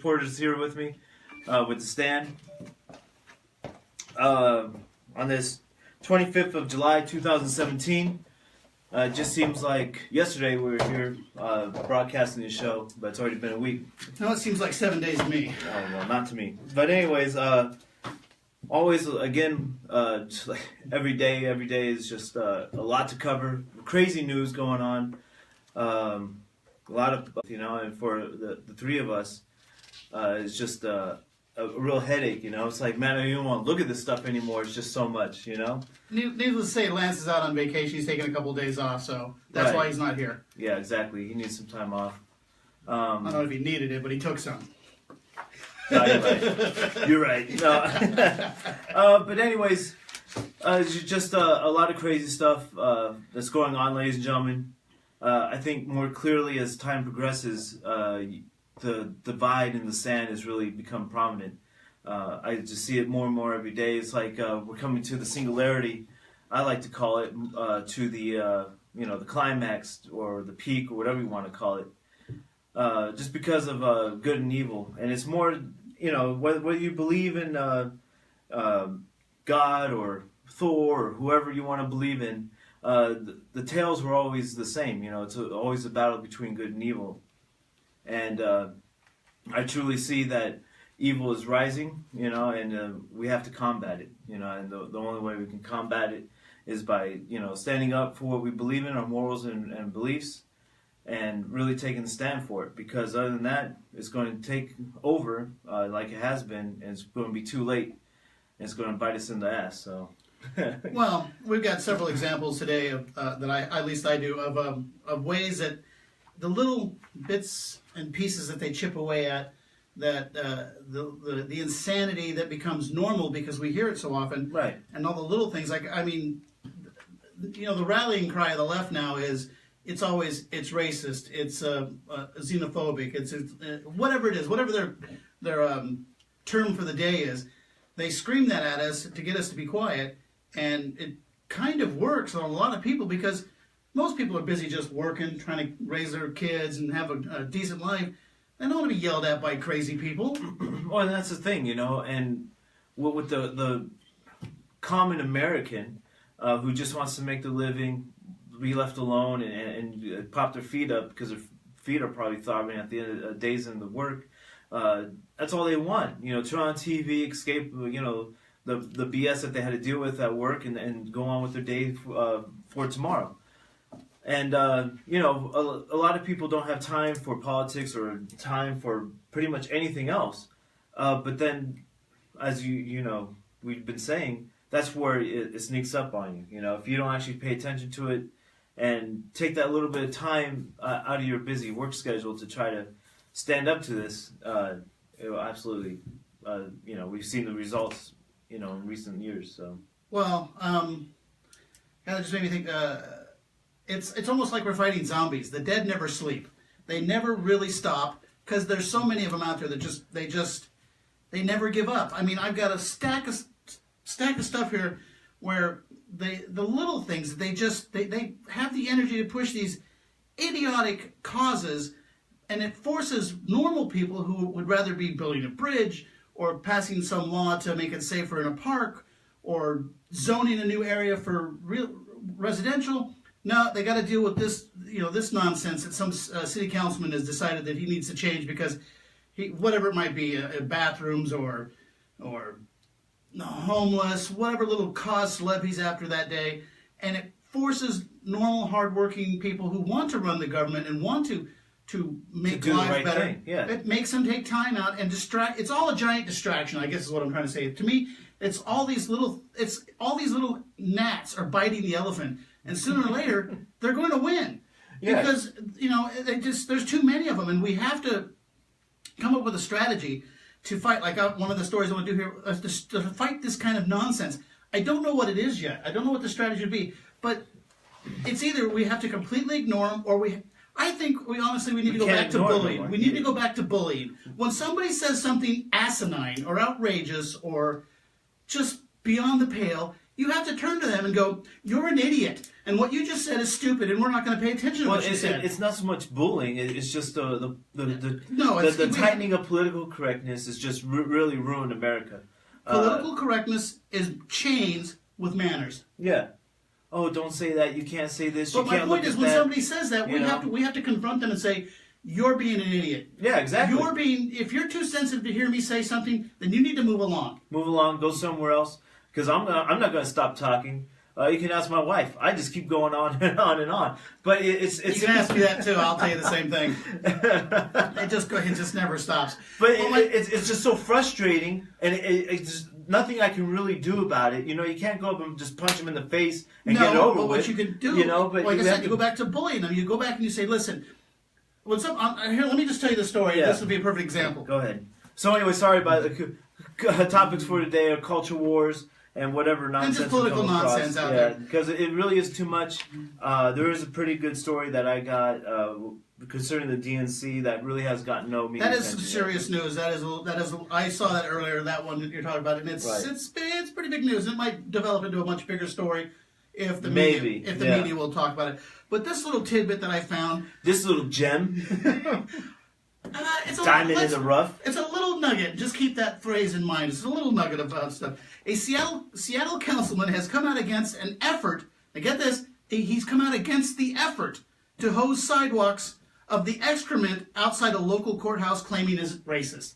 reporters here with me with the stand on this 25th of July 2017. It just seems like yesterday we were here broadcasting the show, but it's already been a week. No, it seems like 7 days to me. Oh, well, not to me. But anyways, always, again, just like every day is just a lot to cover. Crazy news going on. A lot of, and for the three of us, it's just a real headache, It's like, man, I don't even want to look at this stuff anymore. It's just so much, Needless to say, Lance is out on vacation. He's taking a couple of days off, so that's why he's not here. Yeah, exactly. He needs some time off. I don't know if he needed it, but he took some. No, you're right. You're right. No. But anyways, just a lot of crazy stuff that's going on, ladies and gentlemen. I think more clearly as time progresses, the divide in the sand has really become prominent. I just see it more and more every day. It's like we're coming to the singularity, I like to call it, to the the climax or the peak or whatever you want to call it. Just because of good and evil, and it's more, whether you believe in God or Thor or whoever you want to believe in, the tales were always the same. It's always a battle between good and evil, and I truly see that evil is rising, and we have to combat it, and the only way we can combat it is by, standing up for what we believe in, our morals and beliefs, and really taking the stand for it, because other than that, it's going to take over like it has been, and it's going to be too late, and it's going to bite us in the ass, so... Well, we've got several examples today of, that at least I do, of ways that the little bits and pieces that they chip away at, that the insanity that becomes normal because we hear it so often, right? And all the little things, the rallying cry of the left now is it's racist, it's xenophobic, it's whatever it is, whatever their term for the day is, they scream that at us to get us to be quiet, and it kind of works on a lot of people because most people are busy just working, trying to raise their kids and have a decent life. They don't want to be yelled at by crazy people. Well, and that's the thing, and with the common American who just wants to make the living, be left alone, and pop their feet up because their feet are probably throbbing at the end of the days in the work. That's all they want, turn on TV, escape, the BS that they had to deal with at work, and go on with their day for tomorrow. And, a lot of people don't have time for politics or time for pretty much anything else. But then, as we've been saying, that's where it sneaks up on you. If you don't actually pay attention to it and take that little bit of time out of your busy work schedule to try to stand up to this, it will absolutely, we've seen the results, in recent years. So. Well, that just made me think... It's almost like we're fighting zombies. The dead never sleep. They never really stop because there's so many of them out there that they never give up. I mean, I've got a stack of stuff here where the little things that they have the energy to push these idiotic causes, and it forces normal people who would rather be building a bridge or passing some law to make it safer in a park or zoning a new area for residential. No, they got to deal with this, this nonsense that some city councilman has decided that he needs to change because whatever it might be, bathrooms or homeless, whatever little cause levies after that day, and it forces normal, hardworking people who want to run the government and want to make life better. Thing. Yeah. It makes them take time out and distract. It's all a giant distraction, I guess is what I'm trying to say. To me, it's all these little gnats are biting the elephant. And sooner or later, they're going to win. Yeah. Because, there's too many of them. And we have to come up with a strategy to fight. Like one of the stories I want to do here, to fight this kind of nonsense. I don't know what it is yet. I don't know what the strategy would be. But it's either we have to completely ignore them or I think we need to go back to bullying. We need to go back to bullying. When somebody says something asinine or outrageous or just beyond the pale, you have to turn to them and go, "You're an idiot. And what you just said is stupid, and we're not going to pay attention to what you said. It's not so much bullying. It's just the tightening of political correctness has just really ruined America. Political correctness is chains with manners. Yeah. Oh, don't say that. You can't say this. But you my can't point look is, at when that. somebody says that, we have to confront them and say, "You're being an idiot." Yeah, exactly. If you're too sensitive to hear me say something, then you need to move along. Move along. Go somewhere else. Because I'm not going to stop talking. You can ask my wife. I just keep going on and on and on. But it's you can ask me that too. I'll tell you the same thing. It just never stops. But it's just so frustrating, and it's just nothing I can really do about it. You know, you can't go up and just punch him in the face and get it over but with. what you can do, but like I said, you go back to bullying them. You go back and you say, "Listen, here, let me just tell you the story. Yeah. This would be a perfect example." Go ahead. So anyway, sorry about the topics for today are culture wars and whatever nonsense. And just political nonsense out there. Because it really is too much. There is a pretty good story that I got concerning the DNC that really has gotten no media That is some attention serious news. That is. I saw that earlier. That one that you're talking about, and it's pretty big news. It might develop into a much bigger story if the media will talk about it. But this little tidbit that I found, this little gem, it's diamond in the rough. It's a little nugget. Just keep that phrase in mind. It's a little nugget about stuff. A Seattle councilman has come out against an effort. Now get this. He's come out against the effort to hose sidewalks of the excrement outside a local courthouse, claiming is racist.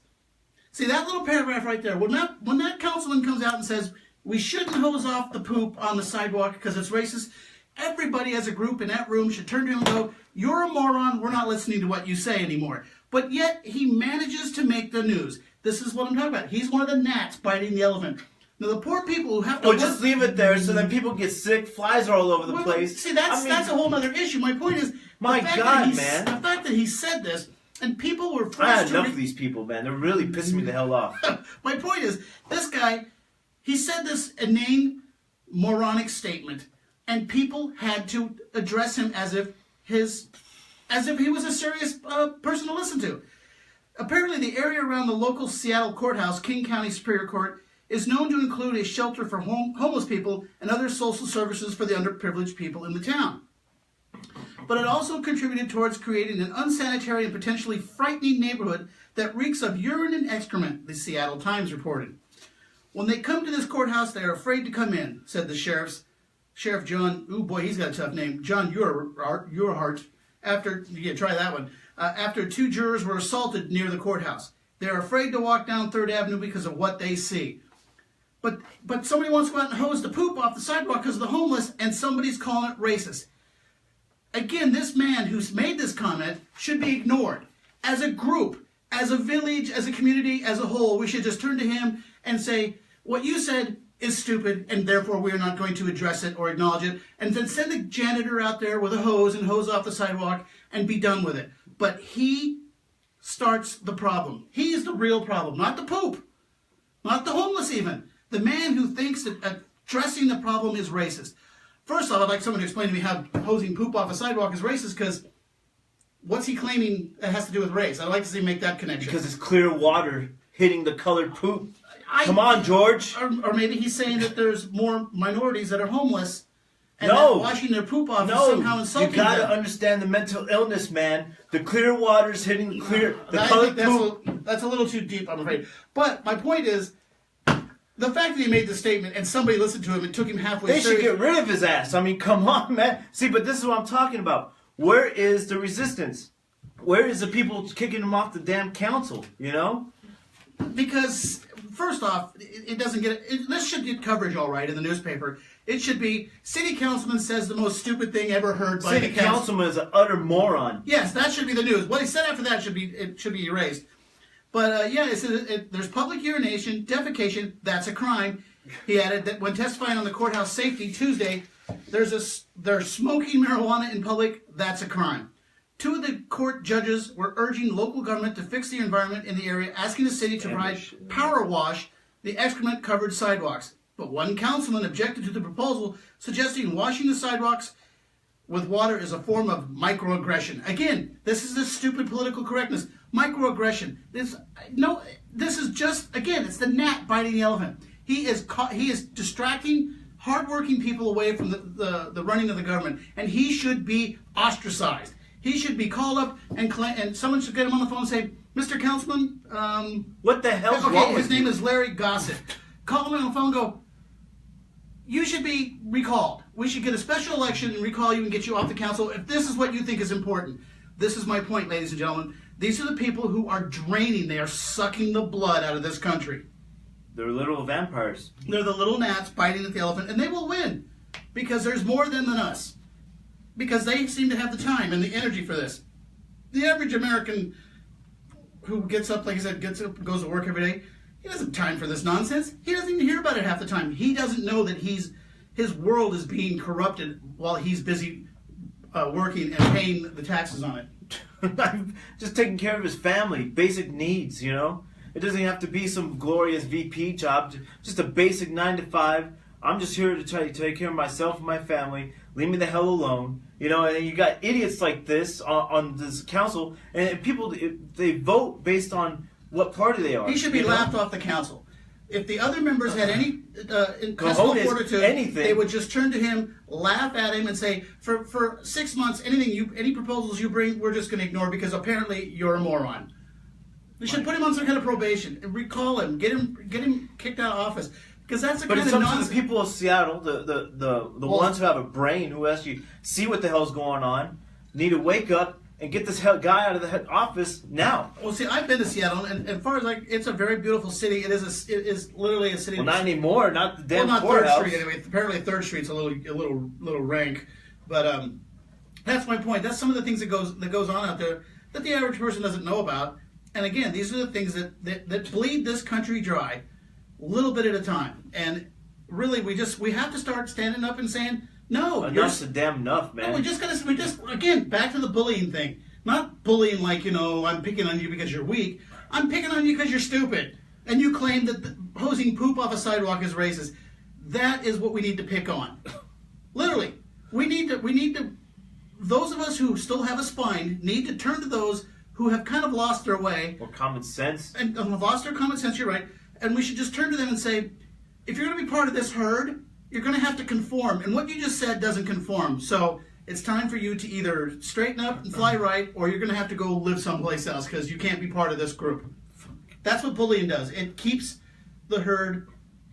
See that little paragraph right there? When that councilman comes out and says we shouldn't hose off the poop on the sidewalk because it's racist, everybody as a group in that room should turn to him and go, "You're a moron. We're not listening to what you say anymore." But yet he manages to make the news. This is what I'm talking about. He's one of the gnats biting the elephant. Now the poor people who have to just leave it there so then people get sick. Flies are all over the place. See, that's a whole other issue. My point is, man, the fact that he said this and people were frustrated. I had enough of these people, man. They're really pissing me the hell off. My point is, this guy, he said this inane, moronic statement, and people had to address him as if he was a serious person to listen to. Apparently, the area around the local Seattle courthouse, King County Superior Court, is known to include a shelter for homeless people and other social services for the underprivileged people in the town. But it also contributed towards creating an unsanitary and potentially frightening neighborhood that reeks of urine and excrement, the Seattle Times reported. When they come to this courthouse, they are afraid to come in, said the Sheriff John, he's got a tough name, John Urhart, try that one, after 2 jurors were assaulted near the courthouse. They're afraid to walk down 3rd Avenue because of what they see. But somebody wants to go out and hose the poop off the sidewalk because of the homeless, and somebody's calling it racist. Again, this man who's made this comment should be ignored. As a group, as a village, as a community, as a whole, we should just turn to him and say, what you said is stupid, and therefore we are not going to address it or acknowledge it, and then send the janitor out there with a hose and hose off the sidewalk and be done with it. But he starts the problem. He is the real problem, not the poop, not the homeless even. The man who thinks that addressing the problem is racist. First off, I'd like someone to explain to me how hosing poop off a sidewalk is racist, because what's he claiming that has to do with race? I'd like to see him make that connection. Because it's clear water hitting the colored poop. Come on, George. Or maybe he's saying that there's more minorities that are homeless and that washing their poop off is somehow insulting them. You got to understand the mental illness, man. The clear water's hitting the colored poop. That's a little too deep, I'm afraid. But my point is, the fact that he made the statement and somebody listened to him and took him halfway They should get rid of his ass. I mean, come on, man. See, but this is what I'm talking about. Where is the resistance? Where is the people kicking him off the damn council, you know? Because, first off, it doesn't this should get coverage all right in the newspaper. It should be, city councilman says the most stupid thing ever heard by the council. City councilman is an utter moron. Yes, that should be the news. What he said after that should be erased. But it says there's public urination, defecation, that's a crime. He added that when testifying on the courthouse safety Tuesday, they're smoking marijuana in public, that's a crime. 2 of the court judges were urging local government to fix the environment in the area, asking the city to provide power wash the excrement-covered sidewalks. But one councilman objected to the proposal, suggesting washing the sidewalks with water is a form of microaggression. Again, this is the stupid political correctness. Microaggression. This is just, again, it's the gnat biting the elephant. He is distracting hardworking people away from the running of the government, and he should be ostracized. He should be called up and someone should get him on the phone and say, Mr. Councilman, what the hell's okay, wrong with his name you? is Larry Gossett. Call him on the phone and go, you should be recalled. We should get a special election and recall you and get you off the council if this is what you think is important. This is my point, ladies and gentlemen. These are the people who are draining, they are sucking the blood out of this country. They're little vampires. They're the little gnats biting at the elephant, and they will win because there's more than us. Because they seem to have the time and the energy for this. The average American who gets up, like I said, gets up and goes to work every day, he doesn't have time for this nonsense. He doesn't even hear about it half the time. He doesn't know that his world is being corrupted while he's busy working and paying the taxes on it. Just taking care of his family, basic needs, you know? It doesn't have to be some glorious VP job, just a basic 9 to 5. I'm just here to try to take care of myself and my family. Leave me the hell alone. You know, and you got idiots like this on this council, and people, they vote based on what party they are. He should be laughed off the council. If the other members had any intestinal Cojones, fortitude, anything. they would just turn to him, laugh at him, and say, "For 6 months, any proposals you bring, we're just going to ignore because apparently you're a moron." We should put him on some kind of probation and recall him, get him kicked out of office, because that's the But kind it's of up to nonsense. the people of Seattle, the ones who have a brain, who actually see what the hell's going on, need to wake up and get this guy out of the office now. Well, see, I've been to Seattle, and as far as it's a very beautiful city. It is literally a city. Well, not anymore. Not the damn Well, not courthouse. 3rd Street anyway. Apparently, 3rd Street's a little rank, but that's my point. That's some of the things that goes on out there that the average person doesn't know about. And again, these are the things that bleed this country dry, a little bit at a time. And really, we have to start standing up and saying, no, Enough's the damn enough, man. we just again back to the bullying thing. Not bullying like, I'm picking on you because you're weak. I'm picking on you because you're stupid. And you claim that hosing poop off a sidewalk is racist. That is what we need to pick on. Literally. We need to those of us who still have a spine need to turn to those who have kind of lost their way. Or common sense. And have lost their common sense, you're right. And we should just turn to them and say, if you're going to be part of this herd, you're going to have to conform. And what you just said doesn't conform. So it's time for you to either straighten up and fly right, or you're going to have to go live someplace else because you can't be part of this group. That's what bullying does. It keeps the herd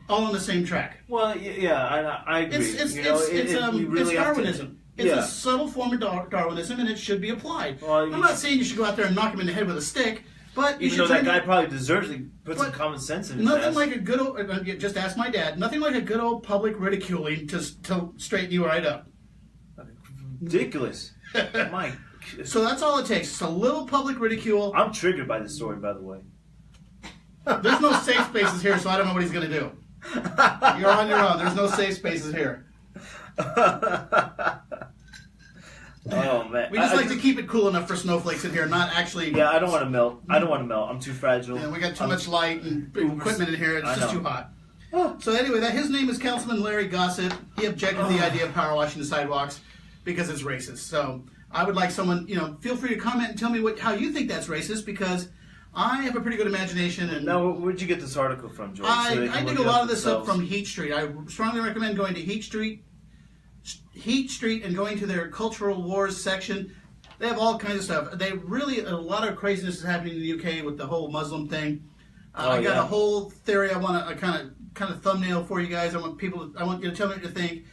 all on the same track. Well, yeah, I agree. It's Really Darwinism. It's a subtle form of Darwinism, and it should be applied. Well, I'm not saying you should go out there and knock him in the head with a stick, but you Even should though that turn guy to- probably deserves to put some common sense in his Nothing ass. like a good old, just ask my dad, nothing like a good old public ridiculing to straighten you right up. Ridiculous. My, So that's all it takes. It's a little public ridicule. I'm triggered by this story, by the way. There's no safe spaces here, so I don't know what he's going to do. You're on your own. There's no safe spaces here. Oh man, We just like to keep it cool enough for snowflakes in here, not actually... Yeah, I don't want to melt. I don't want to melt. I'm too fragile. We got too much light and equipment in here. It's I just know. too hot. So anyway, his name is Councilman Larry Gossett. He objected to the idea of power washing the sidewalks because it's racist. So I would like someone, feel free to comment and tell me how you think that's racist, because I have a pretty good imagination. And Now, where'd you get this article from, George? So they I can dig look a it lot of this up themselves? from Heat Street. I strongly recommend going to Heat Street and going to their Cultural Wars section. They have all kinds of stuff. They really, a lot of craziness is happening in the UK with the whole Muslim thing. I got a whole theory I want to kind of thumbnail for you guys. I want you to tell me what you think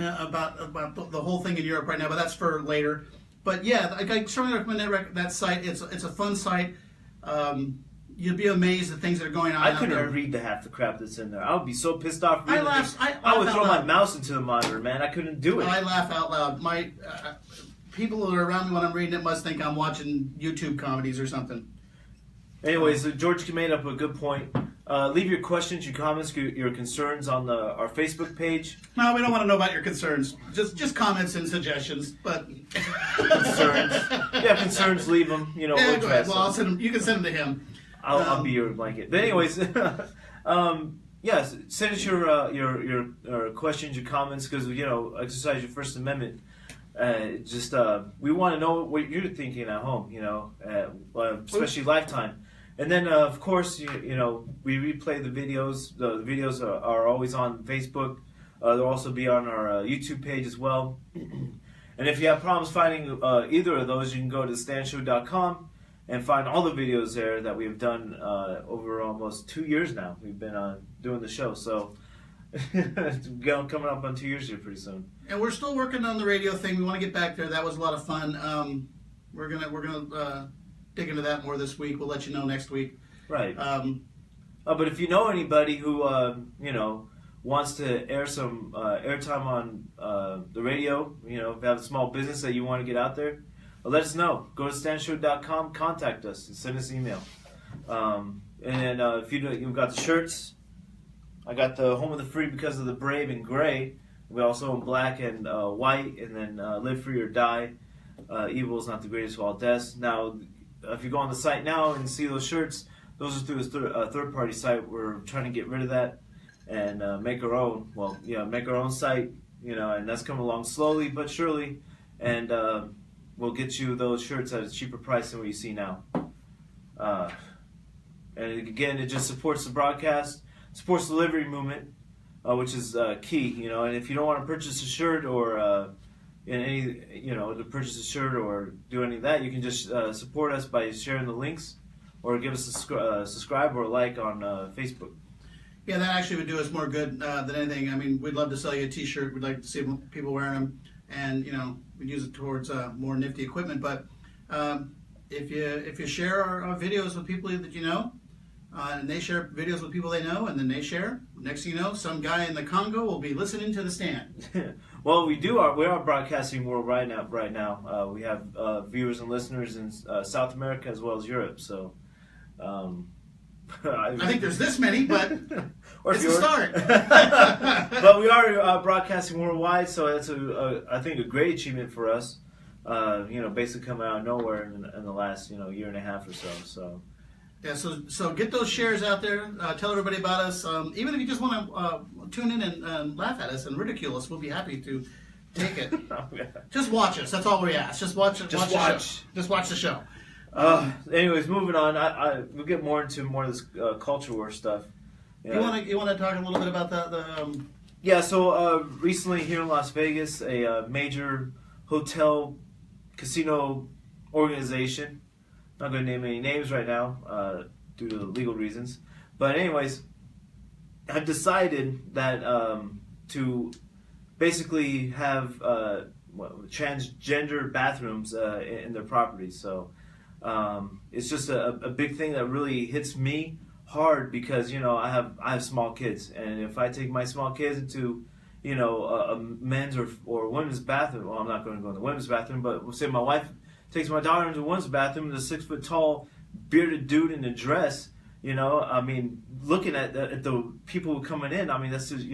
about the whole thing in Europe right now, but that's for later. But yeah, I strongly recommend that site. It's a fun site. You'll be amazed at things that are going on I out couldn't there. read the half the crap that's in there. I would be so pissed off. I reading laughed- things. I would laughed throw out my loud. mouse into the monitor, man. I couldn't do it. I laugh out loud. My people that are around me when I'm reading it must think I'm watching YouTube comedies or something. Anyways, George made up a good point. Leave your questions, your comments, your concerns on our Facebook page. No, we don't want to know about your concerns. Just comments and suggestions. But Concerns. If you have concerns, leave them. yeah, We'll go ahead. address Well, I'll them. send them. You can send them to him. I'll be your blanket. But anyways, yes, send us your questions, your comments, because exercise your First Amendment. We want to know what you're thinking at home. Especially Lifetime. And then, of course, you know, we replay the videos. The videos are always on Facebook. They'll also be on our YouTube page as well. And if you have problems finding either of those, you can go to stanshow.com and find all the videos there that we've done over almost 2 years now. We've been doing the show, so it's coming up on 2 years here pretty soon. And we're still working on the radio thing. We want to get back there. That was a lot of fun. We're gonna dig into that more this week. We'll let you know next week. Right. But if you know anybody who you know, wants to air some airtime on the radio, you know, if you have a small business that you want to get out there, let us know. Go to stanshow.com, contact us, and send us an email. And then if you've got the shirts, I got the Home of the Free because of the Brave in gray. We also own black and white, and then Live Free or Die. Evil is not the greatest of all deaths. Now, if you go on the site now and see those shirts, those are through a third-party site. We're trying to get rid of that and make our own. Well, yeah, make our own site, you know, and that's coming along slowly but surely. And we'll get you those shirts at a cheaper price than what you see now. And again, it just supports the broadcast, supports the delivery movement, which is key, you know. And if you don't want to purchase a shirt or to purchase a shirt or do any of that, you can just support us by sharing the links or give us a subscribe or a like on Facebook. Yeah, that actually would do us more good than anything. I mean, we'd love to sell you a T-shirt. We'd like to see people wearing them, and you know, we'd use it towards more nifty equipment. But if you share our videos with people that you know, and they share videos with people they know, and then they share, next thing you know, some guy in the Congo will be listening to the stand. Well, we are broadcasting worldwide right now. We have viewers and listeners in South America as well as Europe. So. I think there's this many, but it's a start. But we are broadcasting worldwide, so that's I think a great achievement for us. You know, basically coming out of nowhere in the last year and a half or so. So yeah, so get those shares out there. Tell everybody about us. Even if you just want to tune in and laugh at us and ridicule us, we'll be happy to take it. Just watch us. That's all we ask. Just watch. Just watch the show. Anyways, moving on. We'll get more into of this culture war stuff. You want to talk a little bit about the Yeah. So recently here in Las Vegas, a major hotel casino organization. Not going to name any names right now due to legal reasons. But anyways, have decided that to basically have transgender bathrooms in their properties. So. It's just a big thing that really hits me hard because I have small kids, and if I take my small kids into a men's or women's bathroom, well, I'm not going to go in the women's bathroom, but we'll say my wife takes my daughter into the women's bathroom, the 6 foot tall bearded dude in a dress. I mean, looking at the people coming in, I mean, that's just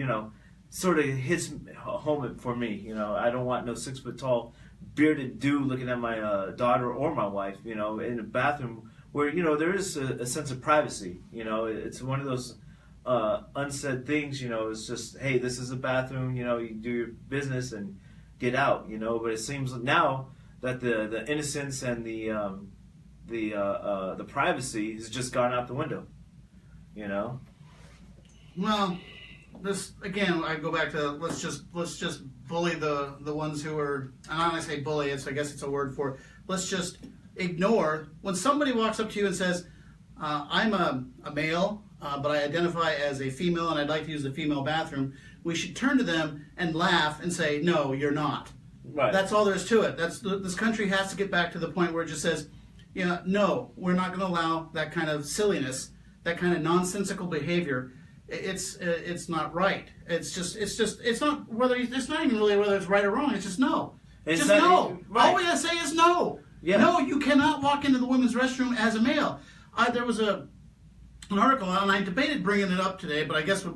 sort of hits home for me. I don't want no 6 foot tall bearded dude looking at my daughter or my wife, in a bathroom where, there is a sense of privacy. It's one of those unsaid things, it's just, hey, this is a bathroom, you do your business and get out, but it seems now that the innocence and the privacy has just gone out the window, Well, this again, I go back to let's just bully the ones who are. And when I say bully, I guess it's a word for. Let's just ignore when somebody walks up to you and says, "I'm a male, but I identify as a female, and I'd like to use the female bathroom." We should turn to them and laugh and say, "No, you're not." Right. That's all there is to it. This country has to get back to the point where it just says, no, we're not going to allow that kind of silliness, that kind of nonsensical behavior. It's not right. It's not even really whether it's right or wrong. It's just no. Just no. Right. All we gotta say is no. Yeah. No, you cannot walk into the women's restroom as a male. There was an article, and I debated bringing it up today, but I guess we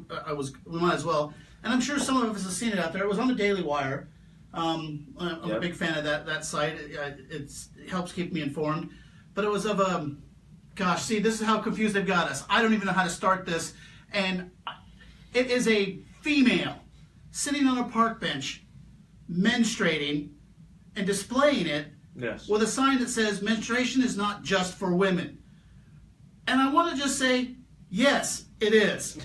might as well. And I'm sure some of us have seen it out there. It was on the Daily Wire. I'm a big fan of that site. It helps keep me informed. But it was of see, this is how confused they've got us. I don't even know how to start this. And it is a female sitting on a park bench, menstruating, and displaying it with a sign that says, "Menstruation is not just for women." And And I want to just say, yes, it is.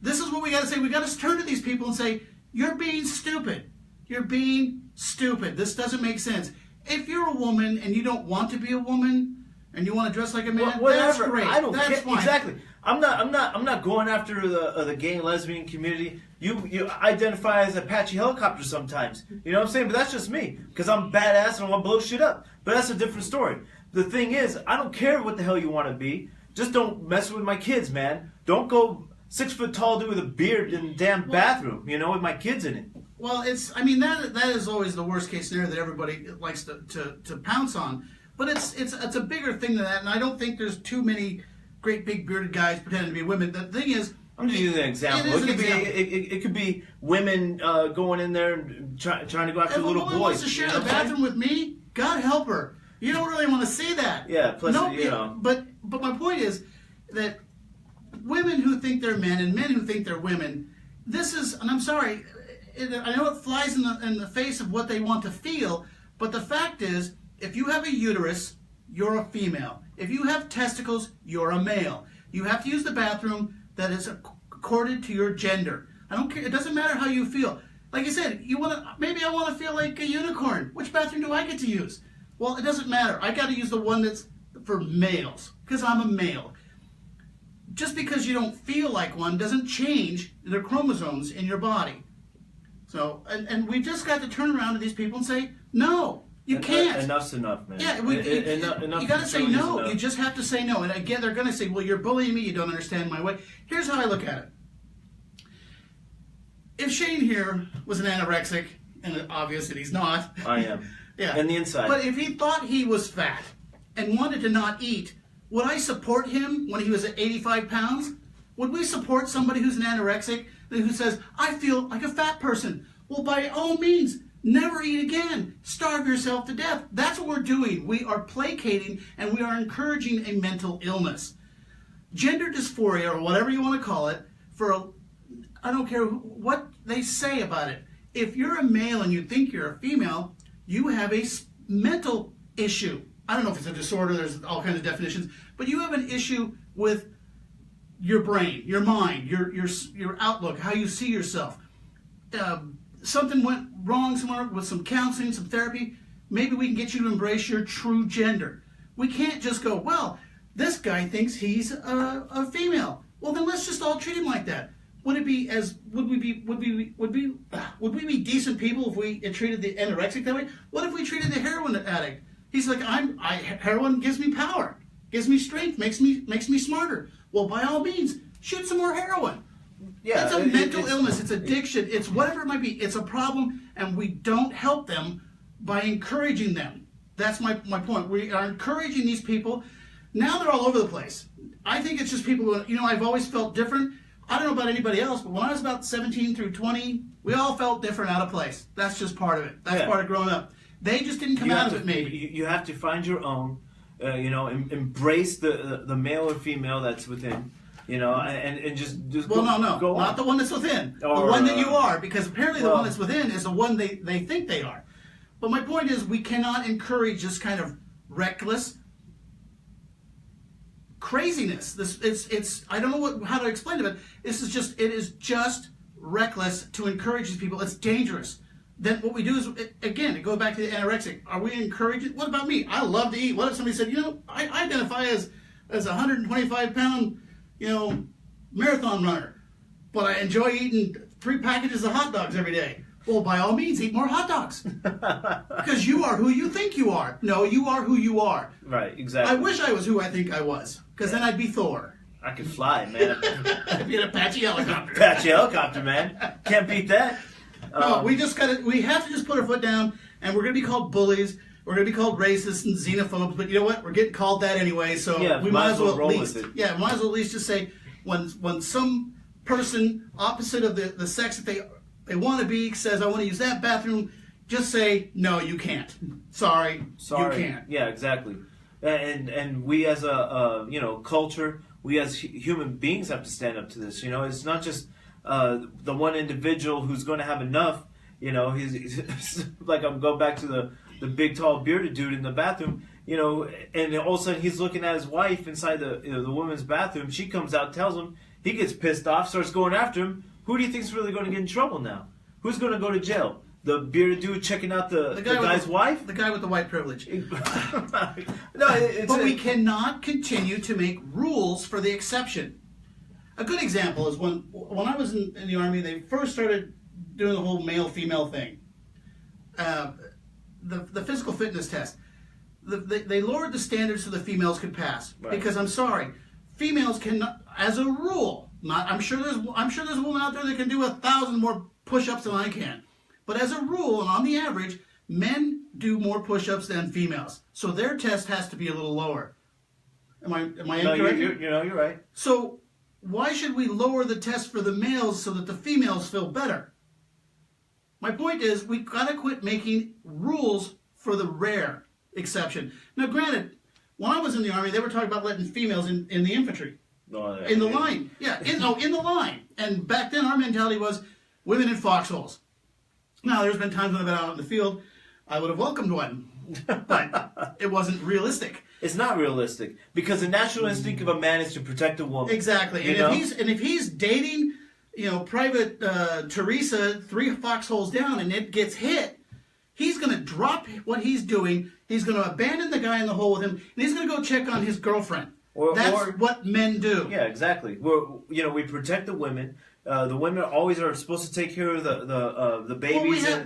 This is what we got to say. We got to turn to these people and say, you're being stupid. You're being stupid. This doesn't make sense. If you're a woman and you don't want to be a woman and you want to dress like a man, whatever. that's great. I don't that's care. fine. Exactly. I'm not going after the gay and lesbian community. You identify as Apache helicopter sometimes. You know what I'm saying? But that's just me because I'm badass and I want to blow shit up. But that's a different story. The thing is, I don't care what the hell you want to be. Just don't mess with my kids, man. Don't go 6 foot tall dude with a beard in the damn bathroom. You know, with my kids in it. Well, that is always the worst case scenario that everybody likes to pounce on. But it's a bigger thing than that, and I don't think there's too many great big bearded guys pretending to be women. The thing is, I'm just using an example. It could be women going in there and trying to go after if little a woman boys. wants to share the bathroom with me, God help her. You don't really want to see that. Yeah, plus you know. But my point is that women who think they're men and men who think they're women, this is, and I'm sorry, I know it flies in the face of what they want to feel, but the fact is, if you have a uterus, you're a female. If you have testicles, you're a male. You have to use the bathroom that is accorded to your gender. I don't care. It doesn't matter how you feel. Like I said, maybe I want to feel like a unicorn. Which bathroom do I get to use? Well, it doesn't matter. I got to use the one that's for males because I'm a male. Just because you don't feel like one doesn't change the chromosomes in your body. So, and we just got to turn around to these people and say, no. You can't. Enough's enough, man. Yeah, enough you got to say no. enough. You just have to say no. And again, they're going to say, well, you're bullying me. You don't understand my way. Here's how I look at it. If Shane here was an anorexic, and it's obvious that he's not. I am. Yeah. And the inside. But if he thought he was fat and wanted to not eat, would I support him when he was at 85 pounds? Would we support somebody who's an anorexic who says, I feel like a fat person? Well, by all means, never eat again. Starve yourself to death. That's what we're doing. We are placating and we are encouraging a mental illness. Gender dysphoria, or whatever you want to call it, I don't care what they say about it. If you're a male and you think you're a female, you have a mental issue. I don't know if it's a disorder, there's all kinds of definitions, but you have an issue with your brain, your mind, your outlook, how you see yourself. Something went wrong somewhere with some counseling, some therapy. Maybe we can get you to embrace your true gender. We can't just go, well, this guy thinks he's a female. Well, then let's just all treat him like that. Would we be decent people if we treated the anorexic that way? What if we treated the heroin addict? He's like, heroin gives me power, gives me strength, makes me smarter. Well, by all means, shoot some more heroin. Yeah, it's a mental illness. It's addiction. It's whatever it might be. It's a problem, and we don't help them by encouraging them. That's my point. We are encouraging these people. Now they're all over the place. I think it's just people who, I've always felt different. I don't know about anybody else, but when I was about 17 through 20, we all felt different, out of place. That's just part of it. That's part of growing up. They just didn't come out of it, maybe. You have to find your own, embrace the male or female that's within, and just well, go, no, go not on. the one that's within. Or, the one that you are, because apparently the one that's within is the one they think they are. But my point is, we cannot encourage this kind of reckless craziness. It's I don't know how to explain it, but it is just reckless to encourage these people. It's dangerous. Then what we do is, again, to go back to the anorexic, are we encouraging? What about me? I love to eat. What if somebody said, I identify as a 125-pound, marathon runner, but I enjoy eating 3 packages of hot dogs every day. Well, by all means, eat more hot dogs. Because you are who you think you are. No, you are who you are. Right, exactly. I wish I was who I think I was, because then I'd be Thor. I could fly, man. I'd be an Apache helicopter. Apache helicopter, man. Can't beat that. No, we have to just put our foot down, and we're going to be called bullies. We're going to be called racists and xenophobes, but you know what? We're getting called that anyway, so we might as well at least just say, when some person opposite of the sex that they want to be says, I want to use that bathroom, just say, no, you can't. Sorry, you can't. Yeah, exactly. And we as a culture, we as human beings have to stand up to this. It's not just the one individual who's going to have enough. He's like, I'm going back to the big tall bearded dude in the bathroom. you know, and all of a sudden he's looking at his wife inside the woman's bathroom. She comes out, tells him. He gets pissed off, starts going after him. Who do you think's really going to get in trouble now? Who's going to go to jail? The bearded dude checking out the guy's wife? The guy with the white privilege. No, but we cannot continue to make rules for the exception. A good example is when I was in the Army, they first started doing the whole male-female thing. The physical fitness test. They lowered the standards so the females could pass. Right. Because I'm sorry, females cannot, as a rule, I'm sure there's a woman out there that can do 1,000 more push-ups than I can. But as a rule, and on the average, men do more push-ups than females. So their test has to be a little lower. Am I incorrect? You're right. So why should we lower the test for the males so that the females feel better? My point is, we gotta quit making rules for the rare exception. Now, granted, when I was in the Army, they were talking about letting females in the infantry. In the line. Yeah, in the line. And back then, our mentality was women in foxholes. Now, there's been times when I've been out in the field, I would have welcomed one, but it wasn't realistic. It's not realistic because the natural instinct of a man is to protect a woman. Exactly, if he's dating, Private Teresa 3 foxholes down, and it gets hit, he's going to drop what he's doing. He's going to abandon the guy in the hole with him, and he's going to go check on his girlfriend. That's what men do. Yeah, exactly. We protect the women. The women always are supposed to take care of the babies. Well,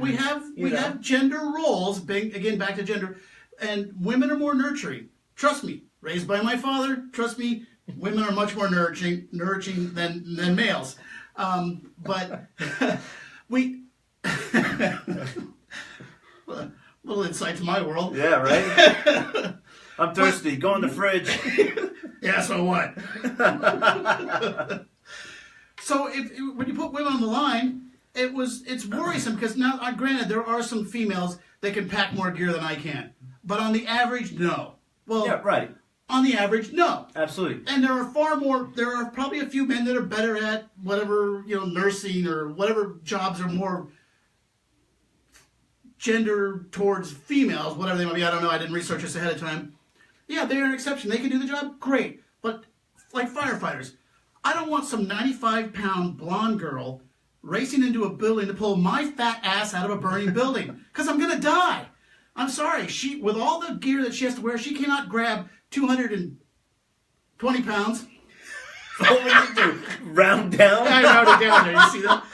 we have gender roles. Again, back to gender, and women are more nurturing. Trust me, raised by my father. Trust me, women are much more nurturing than males. But we a little insight to my world. Yeah, right. I'm thirsty. Go in the fridge. Yeah, so what? So when you put women on the line, it's worrisome because now, granted, there are some females that can pack more gear than I can, but on the average, no. Well, yeah, right. On the average, no. Absolutely. And there are probably a few men that are better at whatever, nursing or whatever jobs are more gender towards females, whatever they might be. I don't know. I didn't research this ahead of time. Yeah, they are an exception. They can do the job. Great. But like firefighters, I don't want some 95-pound blonde girl racing into a building to pull my fat ass out of a burning building because I'm going to die. I'm sorry. With all the gear that she has to wear, she cannot grab 220 pounds. What would you do? Round down? I rounded down there. You see that?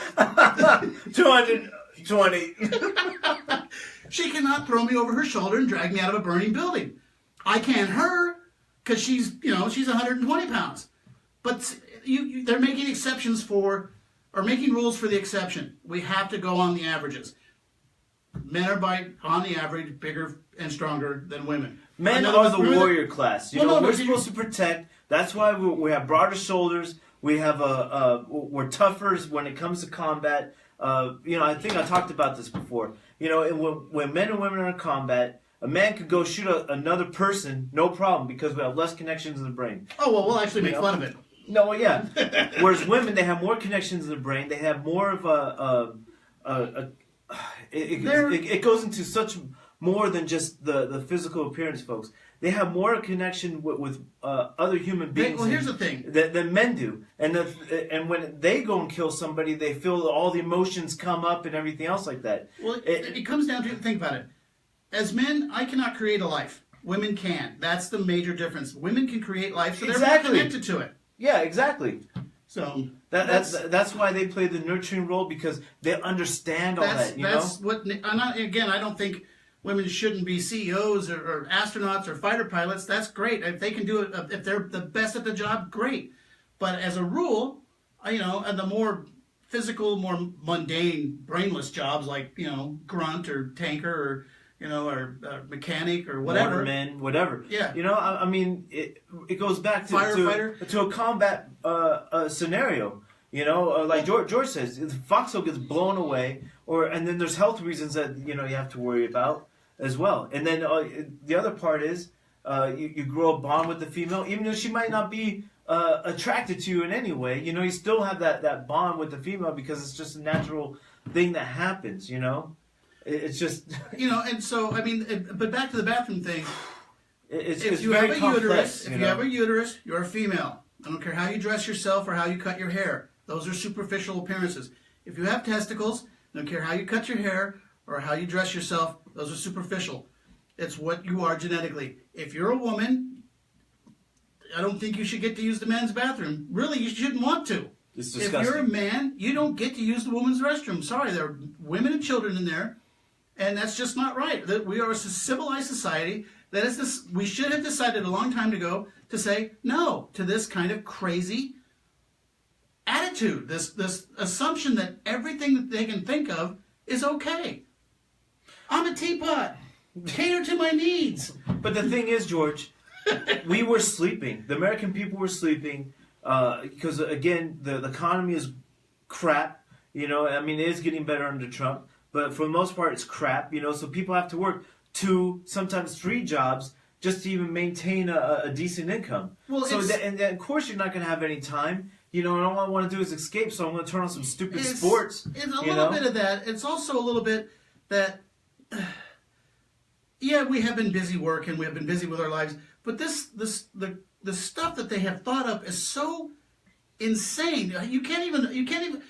220. She cannot throw me over her shoulder and drag me out of a burning building. I can her because she's 120 pounds. But they're making making rules for the exception. We have to go on the averages. Men are on the average bigger and stronger than women. Men are the warrior class. We're supposed to protect. That's why we have broader shoulders. We have we're tougher when it comes to combat. I think I talked about this before. When men and women are in combat, a man could go shoot another person, no problem, because we have less connections in the brain. Oh, well, we'll actually make fun of it. No, well, yeah. Whereas women, they have more connections in the brain. They have more of it goes into such more than just the physical appearance, folks. They have more connection with other human beings. Well, here's the thing. Than men do. And when they go and kill somebody, they feel all the emotions come up and everything else like that. Well, it comes down to, think about it. As men, I cannot create a life. Women can. That's the major difference. Women can create life, so they're more connected to it. Yeah, exactly. So that's why they play the nurturing role, because they understand all that. I don't think women shouldn't be CEOs or astronauts or fighter pilots. That's great. If they can do it, if they're the best at the job, great. But as a rule, and the more physical, more mundane, brainless jobs like grunt or tanker or or mechanic or whatever. Waterman, whatever. Yeah. It goes back to firefighter to a combat scenario. Like George says, the foxhole gets blown away, and then there's health reasons that you have to worry about as well. And then the other part is you grow a bond with the female, even though she might not be attracted to you in any way. You still have that bond with the female because it's just a natural thing that happens. It's just and so but back to the bathroom thing. It's you very have a complex. uterus, if you know? have a uterus, you're a female. I don't care how you dress yourself or how you cut your hair. Those are superficial appearances. If you have testicles, I don't care how you cut your hair or how you dress yourself. Those are superficial. It's what you are genetically. If you're a woman, I don't think you should get to use the men's bathroom. Really, you shouldn't want to. It's If disgusting. you're a man, you don't get to use the women's restroom. Sorry, there are women and children in there, and that's just not right. That we are a civilized society. That is this. We should have decided a long time ago to say no to this kind of crazy attitude. This assumption that everything that they can think of is okay. I'm a teapot. Cater to my needs. But the thing is, George, we were sleeping. The American people were sleeping because, again, the economy is crap. You know, I mean, it is getting better under Trump, but for the most part, it's crap. You know, so people have to work 2, sometimes 3 jobs just to even maintain a decent income. Well, so and of course, you're not going to have any time. You know, and all I want to do is escape. So I'm going to turn on some stupid sports. It's a little bit of that. It's also a little bit that. Yeah, we have been busy working, we have been busy with our lives, but the stuff that they have thought up is so insane. You can't even.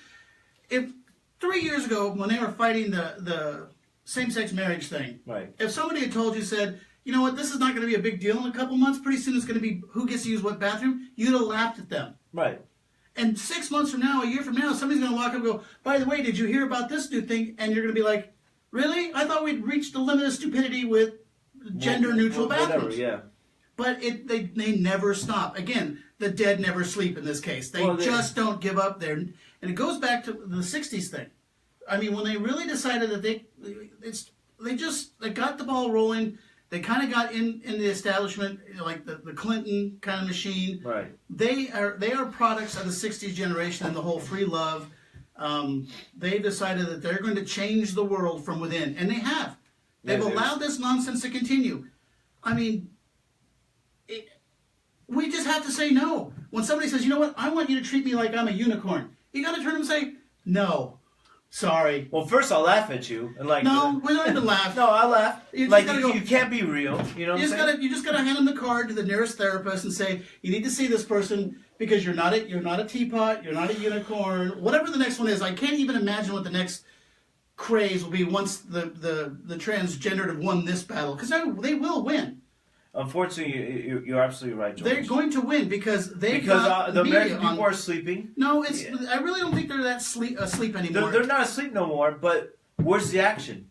If 3 years ago, when they were fighting the same-sex marriage thing, Right. if somebody had told you, said, you know what, this is not going to be a big deal in a couple months, pretty soon it's going to be who gets to use what bathroom, you'd have laughed at them. Right. And 6 months from now, a year from now, somebody's going to walk up and go, by the way, did you hear about this new thing? And you're going to be like, really? I thought we'd reached the limit of stupidity with gender-neutral bathrooms. Whatever, yeah. But they never stop. Again, the dead never sleep in this case. They just don't give up there. And it goes back to the 60s thing. I mean, when they really decided that they got the ball rolling, they kind of got in the establishment, like the Clinton kind of machine. Right. They are products of the 60s generation and the whole free love. They decided that they're going to change the world from within, and they have. They've allowed this nonsense to continue. I mean, we just have to say no. When somebody says, you know what, I want you to treat me like I'm a unicorn, you got to turn and say, no, sorry. Well, first I'll laugh at you and like. No, we don't even laugh. No, I laugh. You Like just gotta you can't be real. You know what I'm saying? You just gotta hand them the card to the nearest therapist and say, you need to see this person because you're not a teapot, you're not a unicorn, whatever the next one is. I can't even imagine what the next craze will be once the transgendered have won this battle, because they will win. Unfortunately, you're absolutely right, George. They're going to win because the American people are sleeping. No, I really don't think they're that asleep anymore. They're not asleep no more. But where's the action?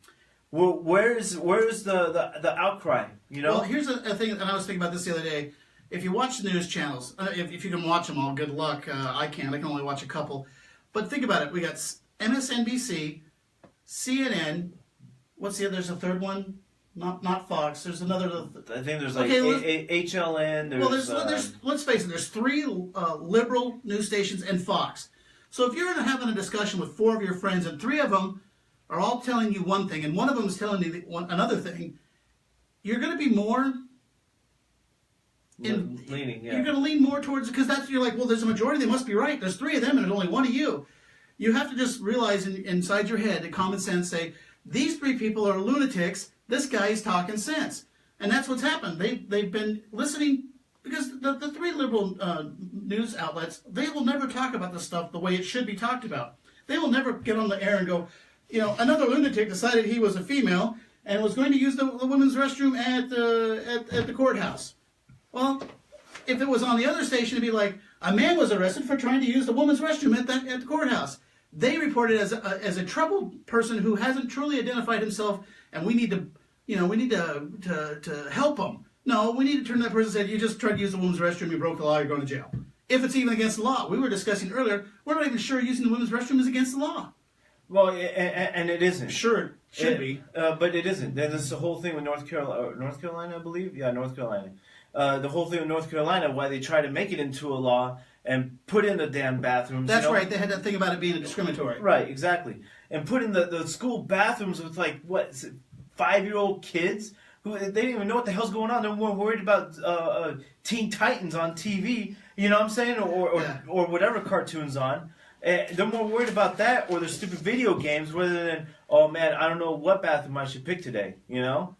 Where's the outcry? You know. Well, here's a thing, and I was thinking about this the other day. If you watch the news channels, if you can watch them all, good luck. I can't. I can only watch a couple. But think about it. We got MSNBC, CNN. What's the other? There's a third one. Not Fox. There's another. I think there's like HLN. There's let's face it. There's 3 liberal news stations and Fox. So if you're having a discussion with 4 of your friends and 3 of them are all telling you one thing and one of them is telling you another thing, you're going to be more leaning. Yeah. You're going to lean more towards, because you're like, well, there's a majority. They must be right. There's 3 of them and there's only 1 of you. You have to just realize inside your head, common sense, say these 3 people are lunatics. This guy is talking sense. And that's what's happened. They've been listening, because the 3 liberal news outlets, they will never talk about this stuff the way it should be talked about. They will never get on the air and go, another lunatic decided he was a female and was going to use the women's restroom at the courthouse. Well, if it was on the other station, it'd be like, a man was arrested for trying to use the women's restroom at the courthouse. They report it as a troubled person who hasn't truly identified himself, and we need to help him. No, we need to turn to that person and say, you just tried to use the women's restroom, you broke the law, you're going to jail. If it's even against the law. We were discussing earlier, we're not even sure using the women's restroom is against the law. Well, and it isn't. Sure, it should be. But it isn't. There's the whole thing with North Carolina, I believe? Yeah, North Carolina. The whole thing with North Carolina, why they try to make it into a law and put in the damn bathrooms. That's right. They had that thing about it being discriminatory. Right, exactly. And put in the school bathrooms with, like, what, 5-year-old kids who they didn't even know what the hell's going on. They're more worried about Teen Titans on TV, you know what I'm saying, or whatever cartoons on. They're more worried about that or their stupid video games rather than, oh man, I don't know what bathroom I should pick today, you know.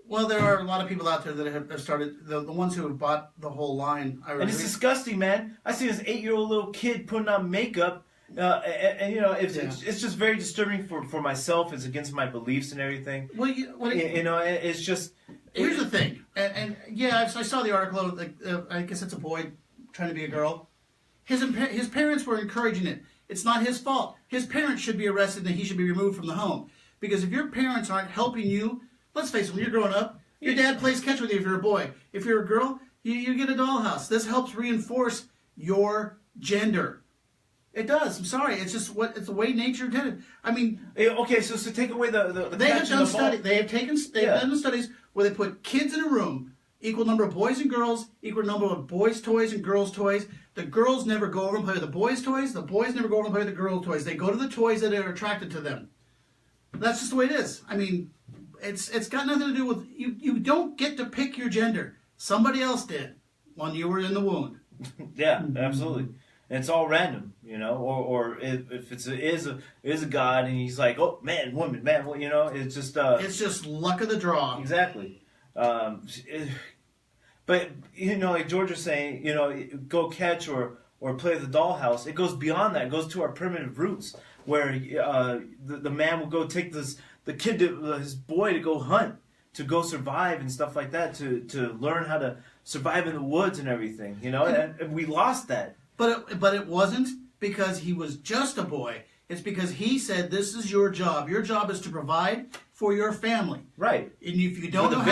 Well, there are a lot of people out there that have started, the ones who have bought the whole line. And it's disgusting, man. I see this 8-year-old little kid putting on makeup, and you know, it's just very disturbing for myself. It's against my beliefs and everything. Well, you know, it's just... Here's the thing, and yeah, I saw the article. Like, I guess it's a boy trying to be a girl. His parents were encouraging it. It's not his fault. His parents should be arrested and he should be removed from the home. Because if your parents aren't helping you, let's face it, when you're growing up, your dad plays catch with you if you're a boy. If you're a girl, you get a dollhouse. This helps reinforce your gender. It does. I'm sorry. It's just it's the way nature did it. I mean, okay. So take away the they have done studies. They've done the studies where they put kids in a room, equal number of boys and girls, equal number of boys' toys and girls' toys. The girls never go over and play with the boys' toys. The boys never go over and play with the girls' toys. They go to the toys that are attracted to them. That's just the way it is. I mean, it's got nothing to do with you. You don't get to pick your gender. Somebody else did when you were in the womb. Yeah, absolutely. And it's all random, you know. Or if it is a god and he's like, oh man, woman, man, well, you know, it's just luck of the draw. Exactly. But you know, like George was saying, you know, go catch or play the dollhouse. It goes beyond that. It goes to our primitive roots, where the man will go take the kid, his boy, to go hunt, to go survive and stuff like that, to learn how to survive in the woods and everything. You know, and we lost that. But it wasn't because he was just a boy. It's because he said, "This is your job. Your job is to provide for your family." Right. And if you don't know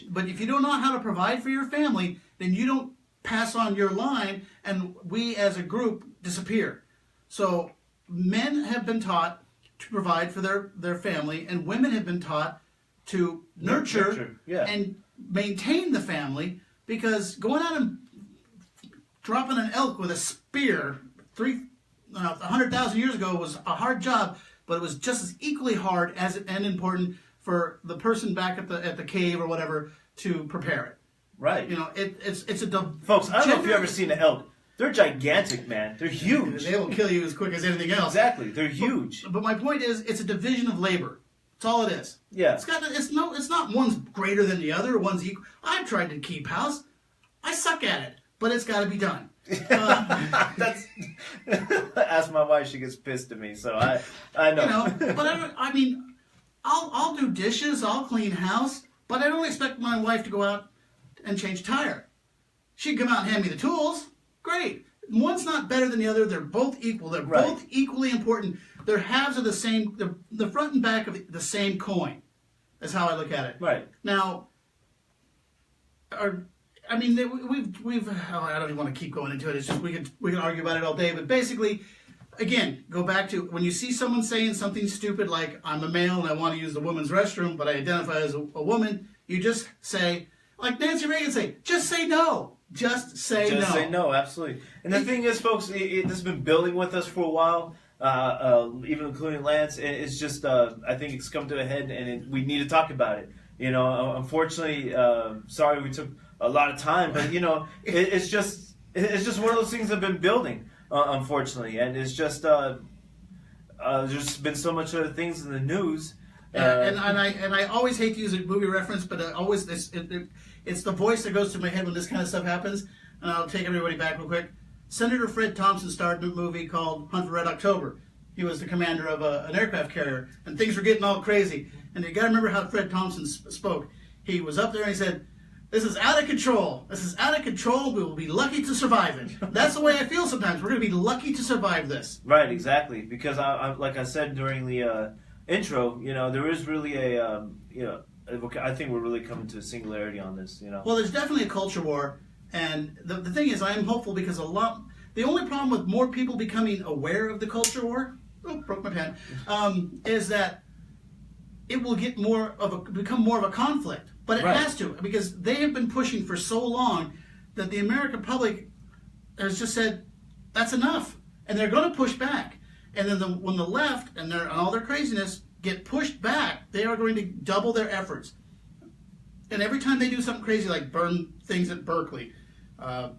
but if you don't know how to provide for your family, then you don't pass on your line, and we as a group disappear. So men have been taught to provide for their family, and women have been taught to nurture. And maintain the family, because going out and dropping an elk with a spear 100,000 years ago was a hard job, but it was just as equally hard and important for the person back at the cave or whatever to prepare it. Right. You know, it's a folks. I don't know if you've ever seen an elk. They're gigantic, man. They're huge. They will kill you as quick as anything else. Exactly. They're huge. But my point is, it's a division of labor. That's all it is. Yeah. It's not one's greater than the other. One's equal. I've tried to keep house. I suck at it, but it's got to be done. That's. Ask my wife; she gets pissed at me. So I know. You know, but I mean, I'll do dishes. I'll clean house, but I don't expect my wife to go out and change tire. She can come out and hand me the tools. Great. One's not better than the other. They're both equal. They're both equally important. Their halves are the same. The front and back of the same coin. That's how I look at it. Right. Now, we've I don't even want to keep going into it. It's just we can argue about it all day. But basically, again, go back to when you see someone saying something stupid like, "I'm a male and I want to use the women's restroom, but I identify as a woman," you just say, like Nancy Reagan say, "Just say no." Just say no. Just say no, absolutely. And the thing is, folks, this has been building with us for a while, even including Lance. And it's just, I think it's come to a head, and we need to talk about it. You know, unfortunately, sorry we took a lot of time, but you know, it's just one of those things that have been building, unfortunately, and it's just there's been so much other things in the news. And I always hate to use a movie reference, but it's the voice that goes through my head when this kind of stuff happens. And I'll take everybody back real quick. Senator Fred Thompson starred in a movie called Hunt for Red October. He was the commander of an aircraft carrier, and things were getting all crazy. And you got to remember how Fred Thompson spoke. He was up there and he said, "This is out of control. This is out of control. We will be lucky to survive it." That's the way I feel sometimes. We're going to be lucky to survive this. Right, exactly. Because I like I said during the intro, you know, there is really a, you know, I think we're really coming to a singularity on this, you know. Well, there's definitely a culture war, and the thing is, I am hopeful because the only problem with more people becoming aware of the culture war, broke my pen, is that it will get become more of a conflict. But it has to, because they have been pushing for so long that the American public has just said, that's enough. And they're going to push back. And then when the left and all their craziness get pushed back, they are going to double their efforts. And every time they do something crazy like burn things at Berkeley, have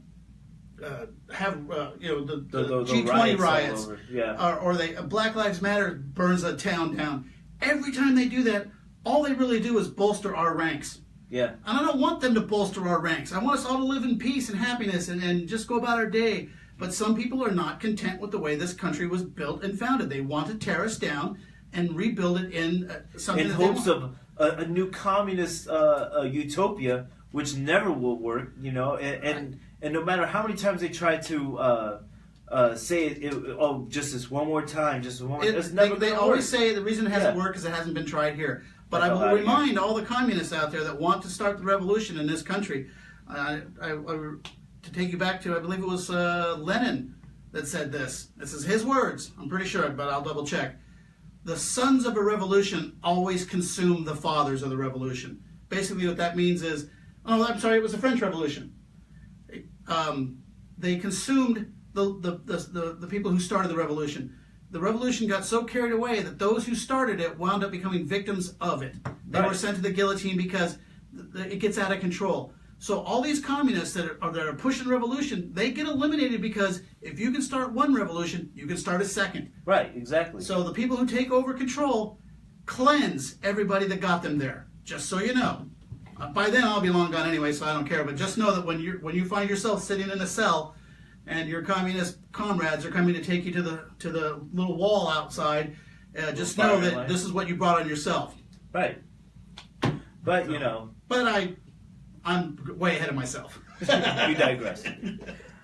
the G20 riots, or Black Lives Matter burns a town down. Every time they do that, all they really do is bolster our ranks. Yeah. And I don't want them to bolster our ranks. I want us all to live in peace and happiness and just go about our day. But some people are not content with the way this country was built and founded. They want to tear us down and rebuild it in something In that hopes they want. of a new communist utopia, which never will work, you know, and no matter how many times they try to say just this one more time, just one more, it's never They gonna always work. say the reason it hasn't Yeah. worked is it hasn't been tried here. But That's I all will right, remind all the communists out there that want to start the revolution in this country. To take you back to, I believe it was Lenin that said this. This is his words. I'm pretty sure, but I'll double check. The sons of a revolution always consume the fathers of the revolution. Basically, what that means is, oh, I'm sorry, it was the French Revolution. They consumed the people who started the revolution. The revolution got so carried away that those who started it wound up becoming victims of it. They were sent to the guillotine because it gets out of control. So all these communists that are pushing revolution, they get eliminated because if you can start one revolution, you can start a second. Right, exactly. So the people who take over control cleanse everybody that got them there. Just so you know. By then I'll be long gone anyway, so I don't care. But just know that when you find yourself sitting in a cell and your communist comrades are coming to take you to the little wall outside, just know that this is what you brought on yourself. Right. But, you know. But I'm way ahead of myself. You digress.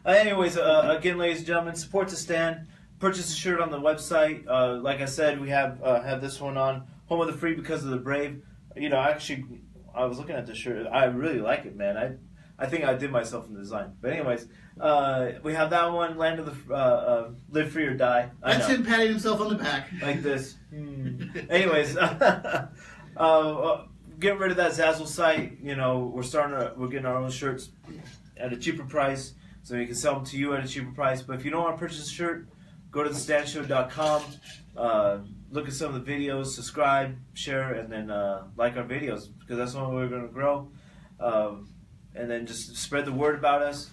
Anyways, again, ladies and gentlemen, support the stand. Purchase a shirt on the website. Like I said, we have this one on. Home of the Free because of the Brave. You know, actually, I was looking at the shirt. I really like it, man. I think I did myself in the design. But anyways, we have that one, Land of the Live Free or Die. That's him patting himself on the back. Like this. Anyways, get rid of that Zazzle site. You know, we're getting our own shirts at a cheaper price, so we can sell them to you at a cheaper price. But if you don't want to purchase a shirt, go to thestandshow.com. Look at some of the videos, subscribe, share, and then like our videos, because that's the only way we're going to grow. And then just spread the word about us.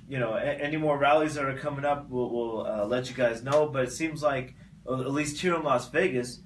You know, any more rallies that are coming up, we'll let you guys know. But it seems like, at least here in Las Vegas,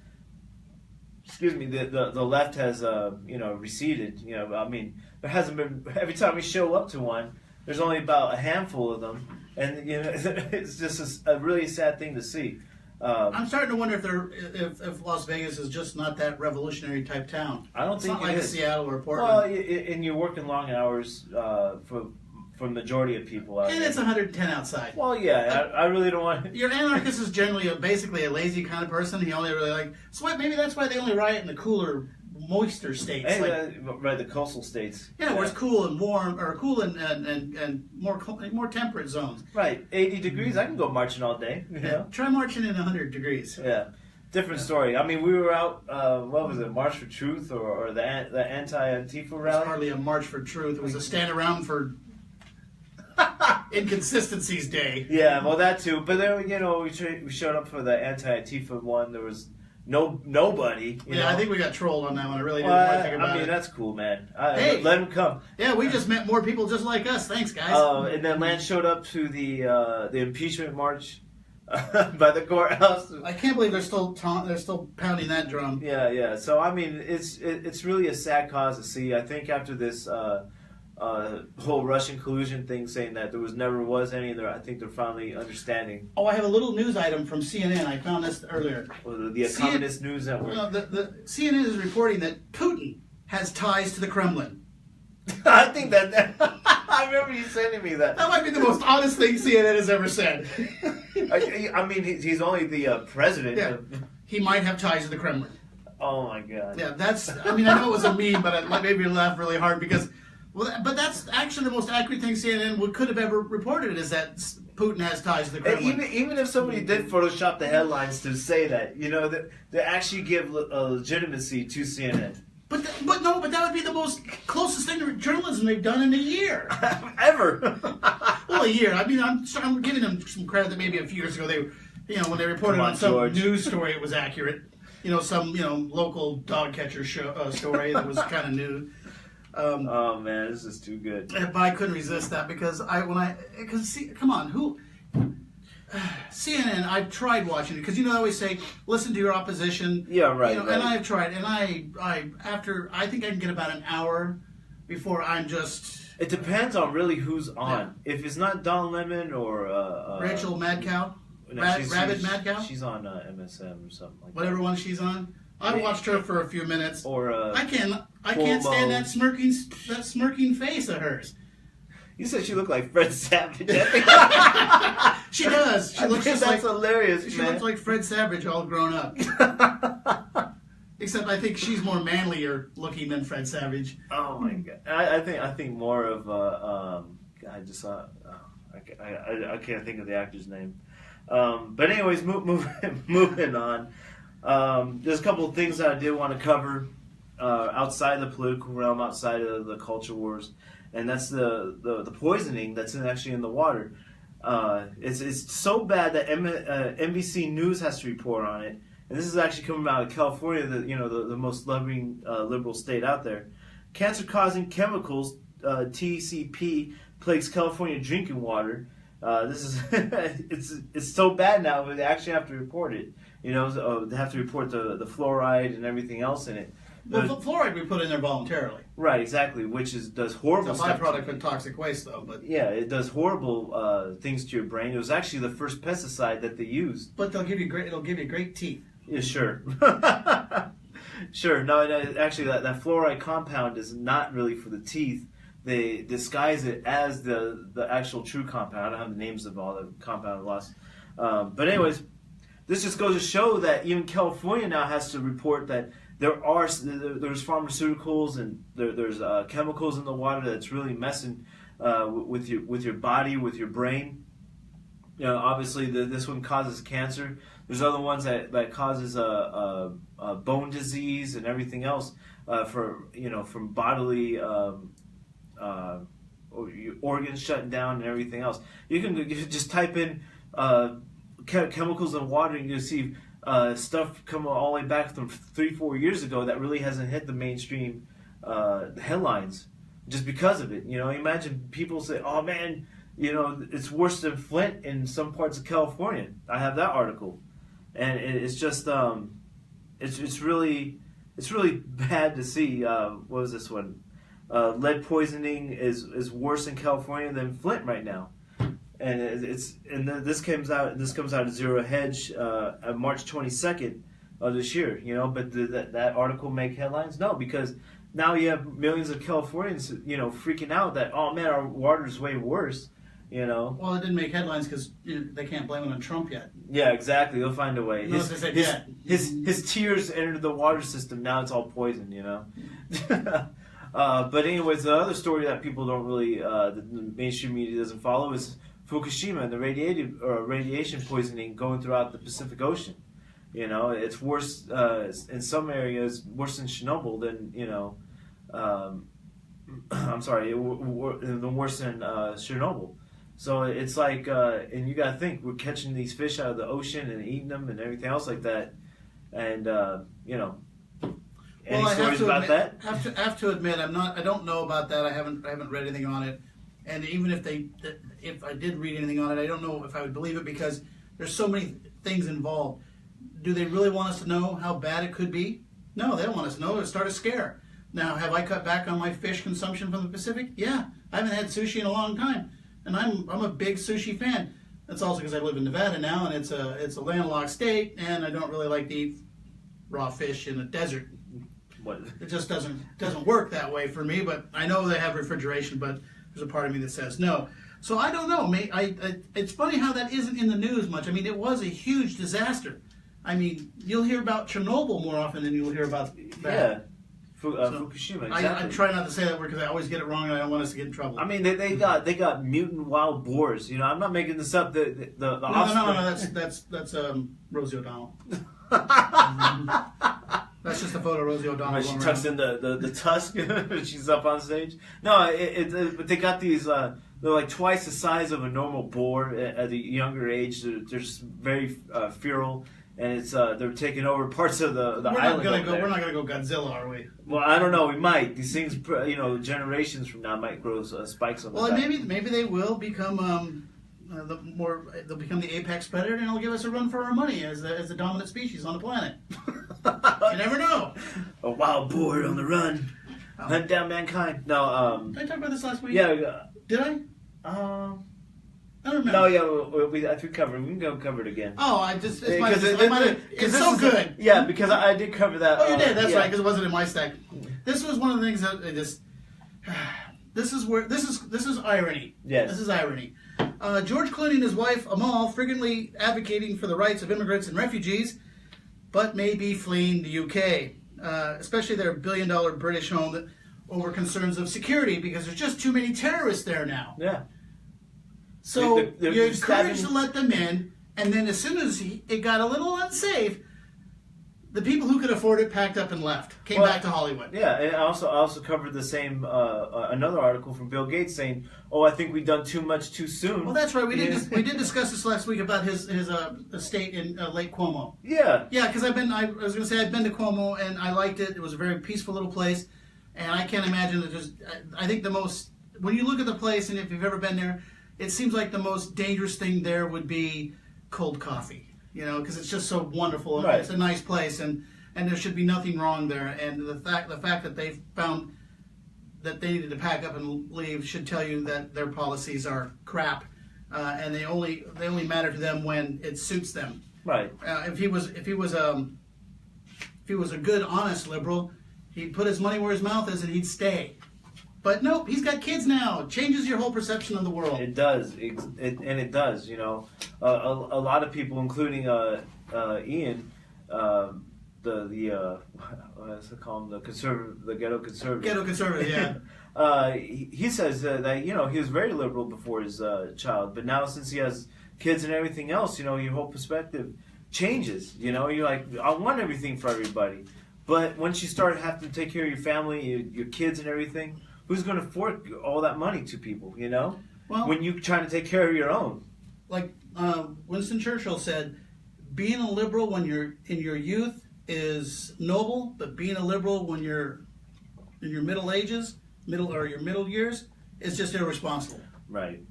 the left has receded. You know, I mean, there hasn't been, every time we show up to one, there's only about a handful of them, and you know, it's just a really sad thing to see. I'm starting to wonder if Las Vegas is just not that revolutionary type town. I don't think it's not like Seattle or Portland. Well, and you're working long hours for the majority of people out and there. It's 110 outside. Well, yeah, I really don't want. Your anarchist is generally basically a lazy kind of person. He only really maybe that's why they only riot in the cooler, moister states. Right, the coastal states. Yeah, where it's cool and warm, or cool and more temperate zones. Right, 80 degrees. I can go marching all day. You know? Try marching in 100 degrees. Yeah, different story. I mean, we were out. What was it? March for Truth or the anti-Antifa rally? It was hardly a march for truth. It was a stand around for Inconsistencies Day. Yeah, well, that too. But then, you know, we showed up for the anti-Antifa one. There was nobody. You know? I think we got trolled on that one. I really didn't want to think about it. I mean, that's cool, man. Hey, let them come. Yeah, we just met more people just like us. Thanks, guys. And then Lance showed up to the impeachment march by the courthouse. I can't believe they're still pounding that drum. Yeah. So I mean, it's really a sad cause to see. I think after this whole Russian collusion thing, saying that there never was any, I think they're finally understanding. Oh, I have a little news item from CNN. I found this earlier. Well, the Communist News Network. The CNN is reporting that Putin has ties to the Kremlin. I think that I remember you sending me that. That might be the most honest thing CNN has ever said. I mean, he's only the president. Yeah. He might have ties to the Kremlin. Oh my God. Yeah, I mean, I know it was a meme, but it made me laugh really hard because. Well, but that's actually the most accurate thing CNN could have ever reported, is that Putin has ties to the Kremlin. And even if somebody did Photoshop the headlines to say that, you know, they actually give legitimacy to CNN. But that would be the most closest thing to journalism they've done in a year. Ever. Well, a year. I mean, I'm giving them some credit that maybe a few years ago when they reported on some George. news story, it was accurate. You know, some local dog catcher story that was kind of new. Oh man, this is too good. But I couldn't resist that because come on, who? CNN, I've tried watching it because they always say listen to your opposition. Yeah, right. And I've tried, and I think I can get about an hour before I'm just. It depends on really who's on. Yeah. If it's not Don Lemon or Rachel Madcow, no, Rabbit Madcow, she's on MSM or something like whatever that. one she's on. I watched her for a few minutes. Or I can't stand that smirking face of hers. You said she looked like Fred Savage. She does. She looks just that's hilarious. She looks like Fred Savage all grown up. Except I think she's more manlier looking than Fred Savage. Oh my god! I think more of I just saw. I can't think of the actor's name. But anyways, moving on. There's a couple of things that I did want to cover outside the political realm, outside of the culture wars, and that's the poisoning that's actually in the water. It's so bad that NBC News has to report on it, and this is actually coming out of California, the most loving liberal state out there. Cancer-causing chemicals, TCP, plagues California drinking water. This is it's so bad now, but they actually have to report it. They have to report the fluoride and everything else in it. Well, the fluoride we put in there voluntarily. Right, exactly, which does horrible stuff. It's a byproduct of toxic waste, though. But yeah, it does horrible things to your brain. It was actually the first pesticide that they used. But it'll give you great teeth. Yeah, sure. Sure. No, actually, that fluoride compound is not really for the teeth. They disguise it as the actual true compound. I don't have the names of all the compound lost. But anyways, this just goes to show that even California now has to report that there's pharmaceuticals and there's chemicals in the water that's really messing with your body, with your brain. Obviously this one causes cancer. There's other ones that causes bone disease and everything else from bodily organs shutting down and everything else. You can just type in chemicals in water and you'll see stuff come all the way back from 3-4 years ago that really hasn't hit the mainstream headlines just because of it. Imagine people say, "Oh man, it's worse than Flint in some parts of California." I have that article, and it's just it's really bad to see. What was this one? Lead poisoning is worse in California than Flint right now. And this comes out of Zero Hedge on March 22nd of this year. But did that article make headlines? No, because now you have millions of Californians freaking out that, oh man, our water is way worse. Well, it didn't make headlines because they can't blame it on Trump yet. Yeah, exactly. They'll find a way. His tears entered the water system. Now it's all poison. But anyways, the other story that people don't really, the mainstream media doesn't follow is Fukushima and the radiation poisoning going throughout the Pacific Ocean. It's worse in some areas, worse than Chernobyl than I'm sorry, worse than Chernobyl. So it's like, and you gotta think, we're catching these fish out of the ocean and eating them and everything else like that, and Any stories about that? Have to admit, I don't know about that. I haven't read anything on it. And even if I did read anything on it, I don't know if I would believe it because there's so many things involved. Do they really want us to know how bad it could be? No, they don't want us to know. It'll start a scare. Now, have I cut back on my fish consumption from the Pacific? Yeah, I haven't had sushi in a long time, and I'm a big sushi fan. That's also because I live in Nevada now, and it's a landlocked state, and I don't really like to eat raw fish in the desert. What? It just doesn't work that way for me. But I know they have refrigeration, but there's a part of me that says no. So I don't know. It's funny how that isn't in the news much. I mean, it was a huge disaster. I mean, you'll hear about Chernobyl more often than you'll hear about that. Yeah. Fukushima. Exactly. I try not to say that word because I always get it wrong and I don't want us to get in trouble. I mean, they got mutant wild boars. I'm not making this up. The no. That's Rosie O'Donnell. That's just a photo of Rosie O'Donnell. She tucks in the tusk. She's up on stage. No, but they got these. They're like twice the size of a normal boar at a younger age. They're just very feral. And it's they're taking over parts of the island. We're not gonna go Godzilla, are we? Well, I don't know. We might. These things, generations from now, might grow spikes on the back. Well, maybe they will become the more they'll become the apex predator, and it'll give us a run for our money as the dominant species on the planet. You never know. A wild boar on the run, hunt down mankind. No, Did I talk about this last week? yeah, Did I? I don't remember. no, yeah, I think covered. We can go cover it again. Oh, I just it's, my, Because it's so good. Yeah, because I did cover that. Oh, you did. That's yeah. right. Because it wasn't in my stack. This was one of the things that I just. This is irony. Yes. This is irony. George Clooney and his wife Amal frequently advocating for the rights of immigrants and refugees, but may be fleeing the UK, especially their billion-dollar British home, over concerns of security because there's just too many terrorists there now. Yeah. So They're you're just encouraged having- to let them in, and then as soon as it got a little unsafe, the people who could afford it packed up and left, came Well, back to Hollywood. Yeah, and I also covered the same another article from Bill Gates saying, "Oh, I think we've done too much too soon." Well, that's right. We Yeah. did discuss this last week about his estate in Lake Como. Yeah. Yeah, because I was going to say I've been to Como and I liked it. It was a very peaceful little place, and I can't imagine that there's. I think the most when you look at the place, and if you've ever been there, it seems like the most dangerous thing there would be cold coffee. You know, because it's just so wonderful. And Right. It's a nice place, and there should be nothing wrong there. And the fact that they found that they needed to pack up and leave should tell you that their policies are crap, and they only matter to them when it suits them. Right. If he was a good, honest liberal, he'd put his money where his mouth is and he'd stay. But nope, he's got kids now. It changes your whole perception of the world. It does, it does. You know, a lot of people, including Ian, what's it called, the ghetto conservative. Ghetto conservative, yeah. He says that you know he was very liberal before his child, but now since he has kids and everything else, you know, your whole perspective changes. You know, you're like, I want everything for everybody, but once you start having to take care of your family, your kids and everything, who's going to afford all that money to people? You know, Well, when you're trying to take care of your own. like Winston Churchill said, being a liberal when you're in your youth is noble, but being a liberal when you're in your middle years is just irresponsible. Right.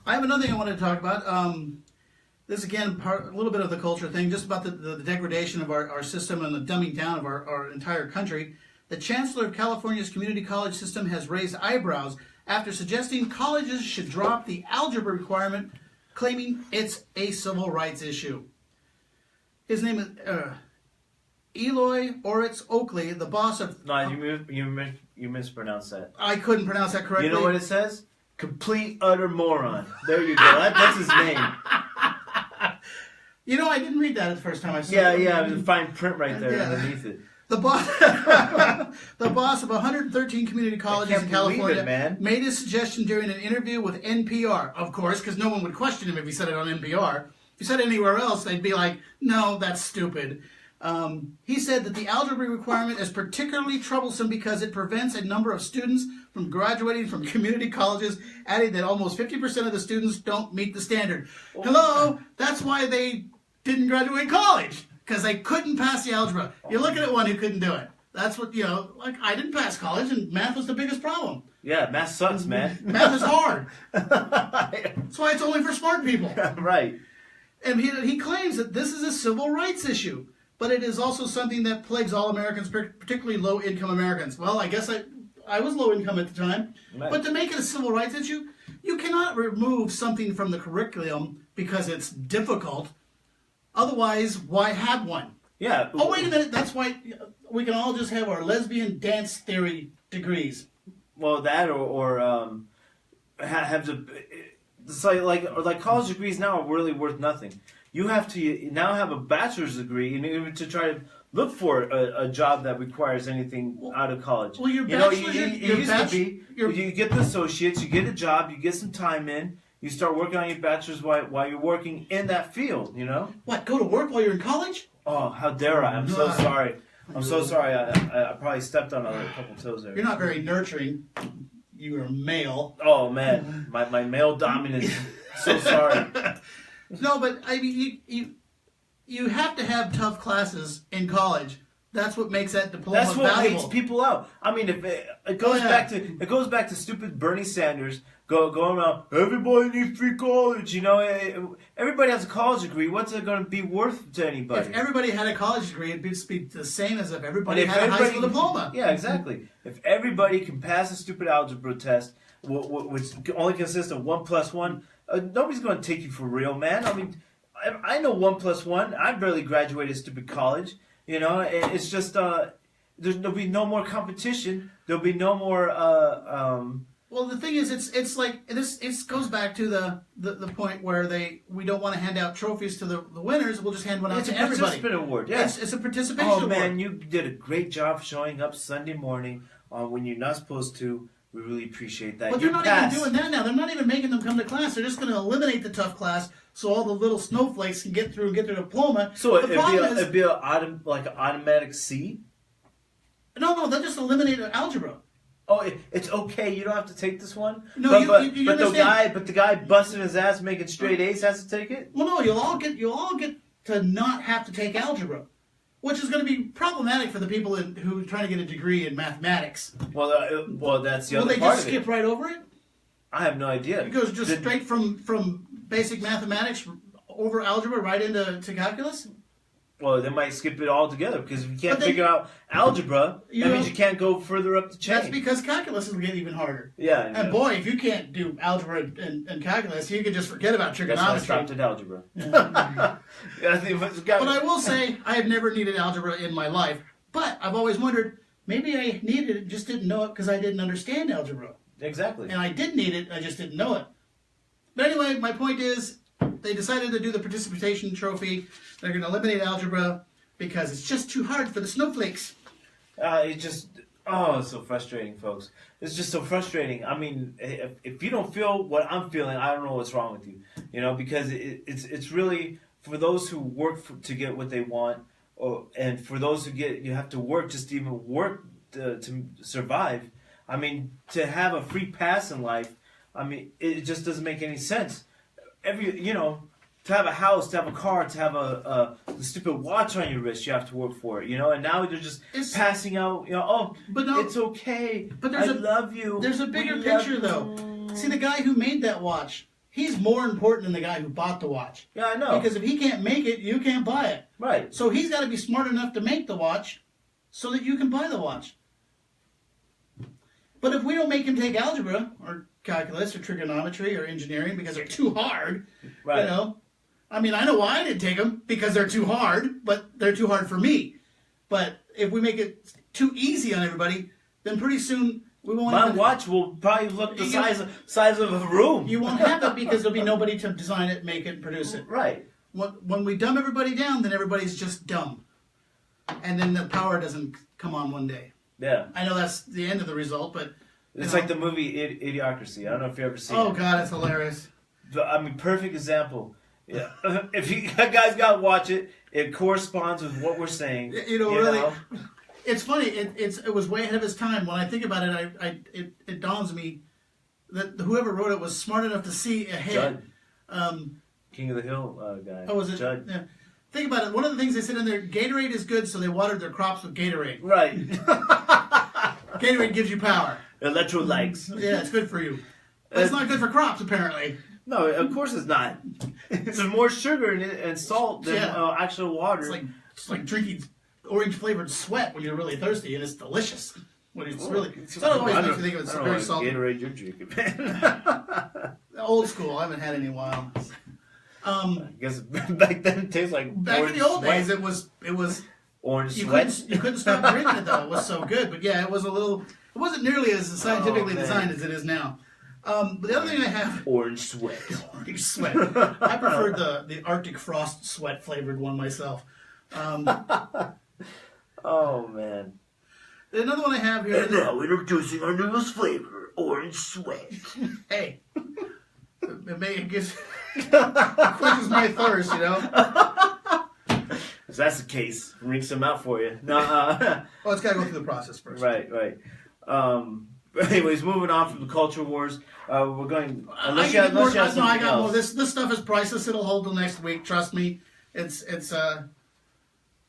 I have another thing I wanted to talk about. This again, a little bit of the culture thing, just about the degradation of our system and the dumbing down of our entire country. The Chancellor of California's community college system has raised eyebrows after suggesting colleges should drop the algebra requirement, claiming it's a civil rights issue. His name is Eloy Oritz Oakley, the boss of... No, you mispronounced that. I couldn't pronounce that correctly. You know what it says? Complete utter moron. There you go. That's his name. You know, I didn't read that the first time I saw it. Yeah. There's a fine print right there Yeah. underneath it. The boss, the boss of 113 community colleges in believe California, it, man. made his suggestion during an interview with NPR. Of course, because no one would question him if he said it on NPR. If he said it anywhere else, they'd be like, "No, that's stupid." He said that the algebra requirement is particularly troublesome because it prevents a number of students from graduating from community colleges, adding that almost 50% of the students don't meet the standard. Hello, that's why they didn't graduate college. Because they couldn't pass the algebra. You're looking at one who couldn't do it. That's what, like I didn't pass college and math was the biggest problem. Yeah, math sucks, man. Math is hard. That's why it's only for smart people. Right. And he claims that this is a civil rights issue, but it is also something that plagues all Americans, particularly low-income Americans. Well, I guess I was low-income at the time. Right. But to make it a civil rights issue, you cannot remove something from the curriculum because it's difficult. Otherwise, why have one? Yeah. Oh, wait a minute. That's why we can all just have our lesbian dance theory degrees. Well, that or have to. It's like college degrees now are really worth nothing. You have to now have a bachelor's degree in order to try to look for a job that requires anything out of college. Well, your you know, bachelor's, it used to be you get the associates, you get a job, you get some time in. You start working on your bachelor's while you're working in that field, you know? What, go to work while you're in college? Oh, how dare I? I'm so God. sorry. I'm so sorry. I probably stepped on a couple toes there. You're not very nurturing. You're a male. Oh, man. My male dominance. So sorry. No, but I mean, you have to have tough classes in college, That's what makes that diploma That's what valuable. weeds people out. I mean, if it goes back to stupid Bernie Sanders going around. Everybody needs free college. You know, everybody has a college degree. What's it going to be worth to anybody? If everybody had a college degree, it'd be the same as if everybody had a high school diploma. Yeah, exactly. If everybody can pass a stupid algebra test, which only consists of 1 plus 1, nobody's going to take you for real, man. I mean, I know 1 plus 1. I barely graduated stupid college. You know, it's just there'll be no more competition. There'll be no more. Well, the thing is, it's like this. It goes back to the point where we don't want to hand out trophies to the winners. We'll just hand one out to everybody. It's a participant award. Yeah, it's a participation award. award. Oh man, you did a great job showing up Sunday morning when you're not supposed to. We really appreciate that. But they're not even doing that now. They're not even making them come to class. They're just going to eliminate the tough class so all the little snowflakes can get through and get their diploma. So it'd be an automatic C? No, they'll just eliminate algebra. Oh, it's okay. You don't have to take this one. No, but you understand. the guy busting his ass making straight A's has to take it. Well, no, you'll all get to not have to take algebra, which is going to be problematic for the people who are trying to get a degree in mathematics. Well, that's the other part of it. Will they just skip right over it? I have no idea. It goes just straight from basic mathematics over algebra right into calculus? Well, they might skip it all together because if you can't figure out algebra, that means you can't go further up the chain. That's because calculus will get even harder. Yeah. And boy, if you can't do algebra and calculus, you can just forget about trigonometry. That's why I stopped at algebra. Yeah. But I will say, I have never needed algebra in my life. But I've always wondered, maybe I needed it, just didn't know it because I didn't understand algebra. Exactly. And I did need it, I just didn't know it. But anyway, my point is, they decided to do the participation trophy. They're going to eliminate algebra because it's just too hard for the snowflakes. It's so frustrating, folks. It's just so frustrating. I mean, if you don't feel what I'm feeling, I don't know what's wrong with you. You know, because it's really for those who work to get what they want, and for those who you have to work just to even work to survive. I mean, to have a free pass in life, I mean, it just doesn't make any sense. To have a house, to have a car, to have a stupid watch on your wrist, you have to work for it, you know. And now they're just passing out, it's okay. But I love you. There's a bigger picture, though. See, the guy who made that watch, he's more important than the guy who bought the watch. Yeah, I know. Because if he can't make it, you can't buy it. Right. So he's got to be smart enough to make the watch so that you can buy the watch. But if we don't make him take algebra or calculus or trigonometry or engineering because they're too hard, right. You know. I mean, I know why I didn't take them, because they're too hard, but they're too hard for me. But if we make it too easy on everybody, then pretty soon we won't. My watch will probably look the size of a room. You won't have it because there'll be nobody to design it, make it, produce it. Right. When we dumb everybody down, then everybody's just dumb. And then the power doesn't come on one day. Yeah. I know that's the end of the result, but... It's like the movie Idiocracy. I don't know if you ever seen it. Oh, God, it's hilarious. I mean, perfect example. Yeah, if you guys got to watch it, it corresponds with what we're saying. Really, it's funny. It was way ahead of its time. When I think about it, it dawns me that whoever wrote it was smart enough to see ahead. Judd. King of the Hill guy. Oh, was it? Judd. Yeah. Think about it. One of the things they said in there, Gatorade is good, so they watered their crops with Gatorade. Right. Gatorade gives you power. Electrolytes. Yeah, it's good for you. But it's not good for crops, apparently. No, of course it's not. There's more sugar in it and salt than actual water. It's like drinking orange-flavored sweat when you're really thirsty, and it's delicious. When it's really... So it always makes me think of it's very salty. Gatorade you're drinking, man. Old school. I haven't had any in a while. I guess back then it tastes like back in the old days it was orange sweat. You couldn't stop drinking it though. It was so good. But yeah, it wasn't nearly as scientifically designed as it is now. But the other thing I have... Orange sweat. Orange sweat. I preferred the Arctic Frost sweat flavored one myself. Oh, man. Another one I have here... And now introducing our newest flavor, orange sweat. Hey. It gives... quenches my thirst, you know? If that's the case, ring some out for you. No, well, it's got to go through the process first. Right. Anyways, moving on from the culture wars, we're going. I got more. This stuff is priceless. It'll hold till next week. Trust me. It's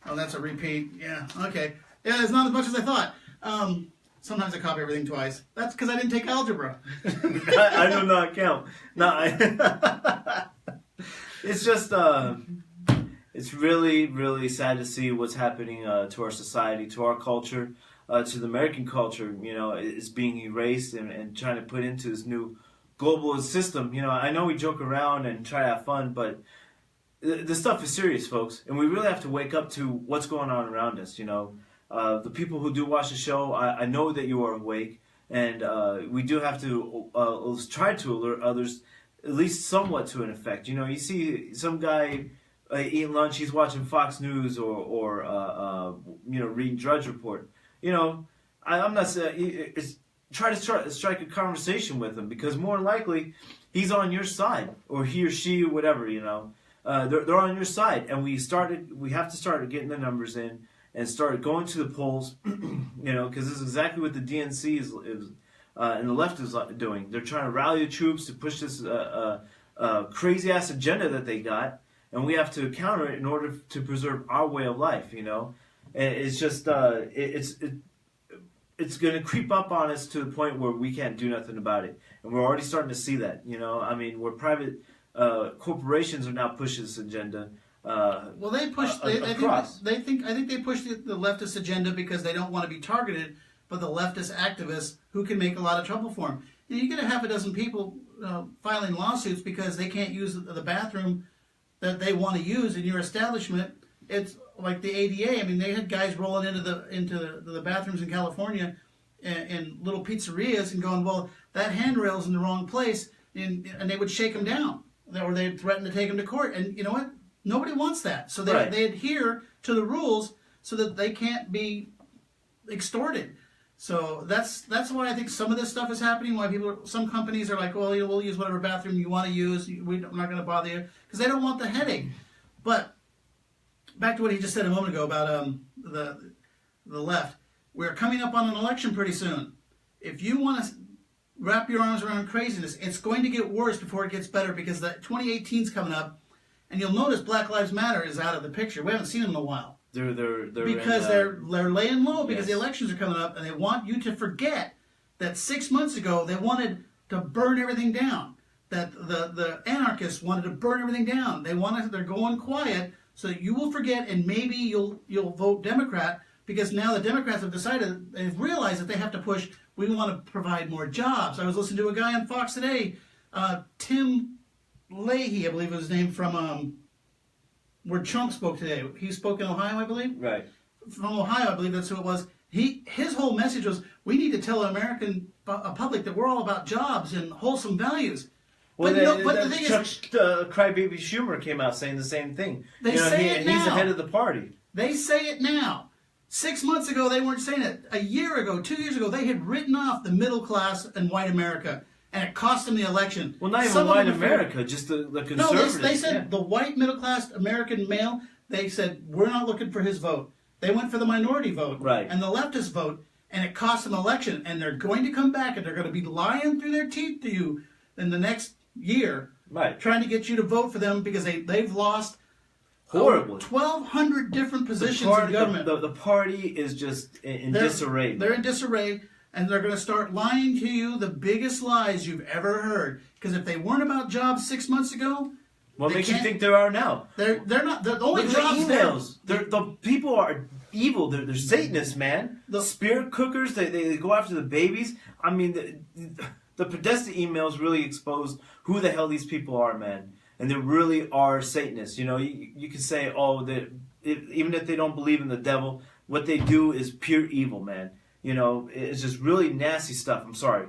Oh, that's a repeat. Yeah. Okay. Yeah, it's not as much as I thought. Sometimes I copy everything twice. That's because I didn't take algebra. I do not count. No, it's just it's really, really sad to see what's happening to our society, to our culture, to the American culture. You know, it's being erased and trying to put into this new globalist system. You know, I know we joke around and try to have fun, but this stuff is serious, folks, and we really have to wake up to what's going on around us. You know, the people who do watch the show, I know that you are awake, and we do have to try to alert others, at least somewhat to an effect. You know, you see some guy eating lunch, he's watching Fox News or you know, reading Drudge Report. You know, I'm not saying try to strike a conversation with him, because more than likely he's on your side, or he or she or whatever. You know, they're on your side, and we have to start getting the numbers in and start going to the polls. You know, because this is exactly what the DNC is and the left is doing. They're trying to rally the troops to push this crazy ass agenda that they got. And we have to counter it in order to preserve our way of life, you know. And it's just it's going to creep up on us to the point where we can't do nothing about it, and we're already starting to see that, you know. I mean, where private corporations are now pushing this agenda. Well, they push. I think they push the leftist agenda because they don't want to be targeted by the leftist activists who can make a lot of trouble for them. You get a half a dozen people filing lawsuits because they can't use the bathroom that they want to use in your establishment. It's like the ADA. I mean, they had guys rolling into the bathrooms in California in little pizzerias and going, well, that handrail's in the wrong place, and they would shake them down, or they'd threaten to take them to court. And you know what? Nobody wants that. So they adhere to the rules so that they can't be extorted. So that's why I think some of this stuff is happening. Why some companies are like, well, you know, we'll use whatever bathroom you want to use. We're not going to bother you, because they don't want the headache. But back to what he just said a moment ago about the left. We're coming up on an election pretty soon. If you want to wrap your arms around craziness, it's going to get worse before it gets better, because the 2018 is coming up, and you'll notice Black Lives Matter is out of the picture. We haven't seen them in a while. They're laying low because the elections are coming up, and they want you to forget that 6 months ago they wanted to burn everything down. That the anarchists wanted to burn everything down. They're going quiet, so you will forget, and maybe you'll vote Democrat, because now the Democrats have decided, they've realized that they have to push. We want to provide more jobs. I was listening to a guy on Fox today, Tim Leahy, I believe was his name, from where Trump spoke today. He spoke in Ohio, I believe. Right. From Ohio, I believe that's who it was. His whole message was, we need to tell the American public that we're all about jobs and wholesome values. Well, the thing is, Crybaby Schumer came out saying the same thing. They say it now. He's the head of the party. They say it now. 6 months ago, they weren't saying it. A year ago, 2 years ago, they had written off the middle class and white America, and it cost them the election. Well, not even white America, just the conservatives. No, they said the white middle class American male, they said, we're not looking for his vote. They went for the minority vote and the leftist vote, and it cost them an election. And they're going to come back, and they're going to be lying through their teeth to you in the next year, trying to get you to vote for them, because they've lost horribly 1,200 different positions in government. The party is just in disarray. They're in disarray, and they're going to start lying to you the biggest lies you've ever heard. Because if they weren't about jobs 6 months ago, what makes you think there are now? They're not. The only jobs emails. The people are evil. They're Satanists, man. The spirit cookers. They go after the babies. I mean, the Podesta emails really exposed who the hell these people are, man. And they really are Satanists. You know, you can say, even if they don't believe in the devil, what they do is pure evil, man. You know, it's just really nasty stuff. I'm sorry.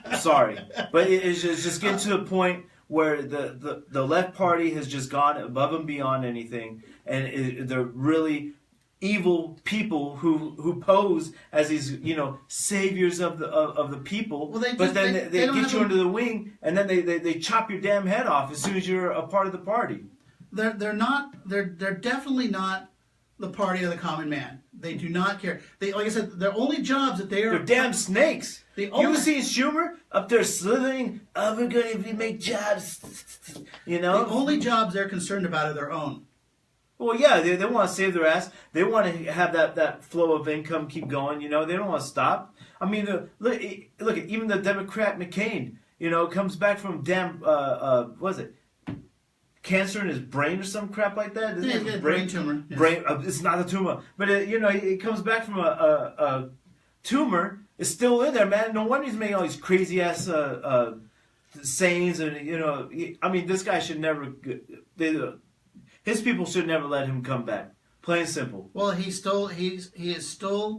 I'm sorry. But it's just getting to a point where the left party has just gone above and beyond anything. And they're really evil people who pose as these, you know, saviors of the people. Well, they get you under the wing, and then they chop your damn head off as soon as you're a part of the party. They're definitely not the party of the common man. They do not care. Like I said, their only jobs that they're damn snakes. You see Schumer up there slithering, we're going to make jobs, you know? The only jobs they're concerned about are their own. Well, yeah, they want to save their ass. They want to have that flow of income keep going. You know, they don't want to stop. I mean, look, even the Democrat McCain, you know, comes back from what is it? Cancer in his brain or some crap like that. Yeah, he's got a brain tumor. Yes. It's not a tumor, but you know, he comes back from a tumor. It's still in there, man. No wonder he's making all these crazy ass sayings, and you know, I mean, this guy should never. His people should never let him come back. Plain and simple. Well, he still has the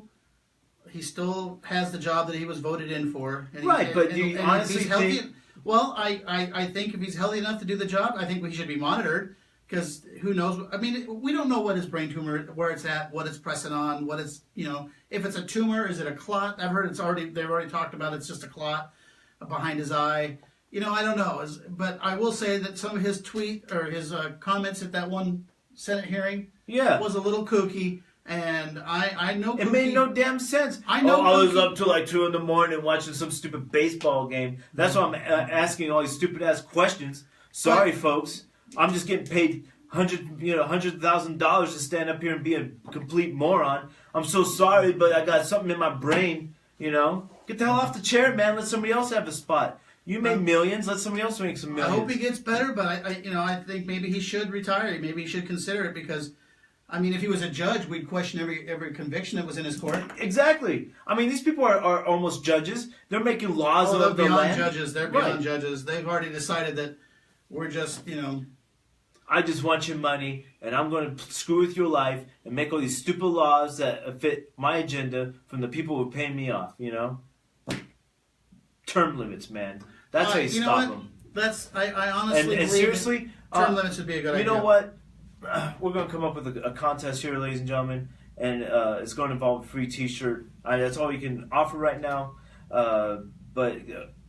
job that he was voted in for. And right, but do you honestly think? Well, I think if he's healthy enough to do the job, I think he should be monitored, because who knows? I mean, we don't know what his brain tumor, where it's at, what it's pressing on, what it's, you know, if it's a tumor, is it a clot? I've heard they've already talked about it's just a clot behind his eye. You know, I don't know. But I will say that some of his his comments at that one Senate hearing was a little kooky. And I know it made no damn sense. I know. I was up till like 2 a.m. watching some stupid baseball game. That's why I'm asking all these stupid ass questions. Sorry, folks. I'm just getting paid $100,000 to stand up here and be a complete moron. I'm so sorry, but I got something in my brain. You know, get the hell off the chair, man. Let somebody else have a spot. You made millions. Let somebody else make some millions. I hope he gets better, but I think maybe he should retire. Maybe he should consider it, because, I mean, if he was a judge, we'd question every conviction that was in his court. Exactly. I mean, these people are almost judges. They're making laws of the land. They're beyond judges. They're beyond judges. They've already decided that we're just, you know. I just want your money, and I'm going to screw with your life and make all these stupid laws that fit my agenda from the people who pay me off, you know? Term limits, man. That's how you stop them. I honestly believe seriously, term limits would be a good idea. You know what? We're going to come up with a contest here, ladies and gentlemen, and it's going to involve a free T-shirt. That's all you can offer right now. But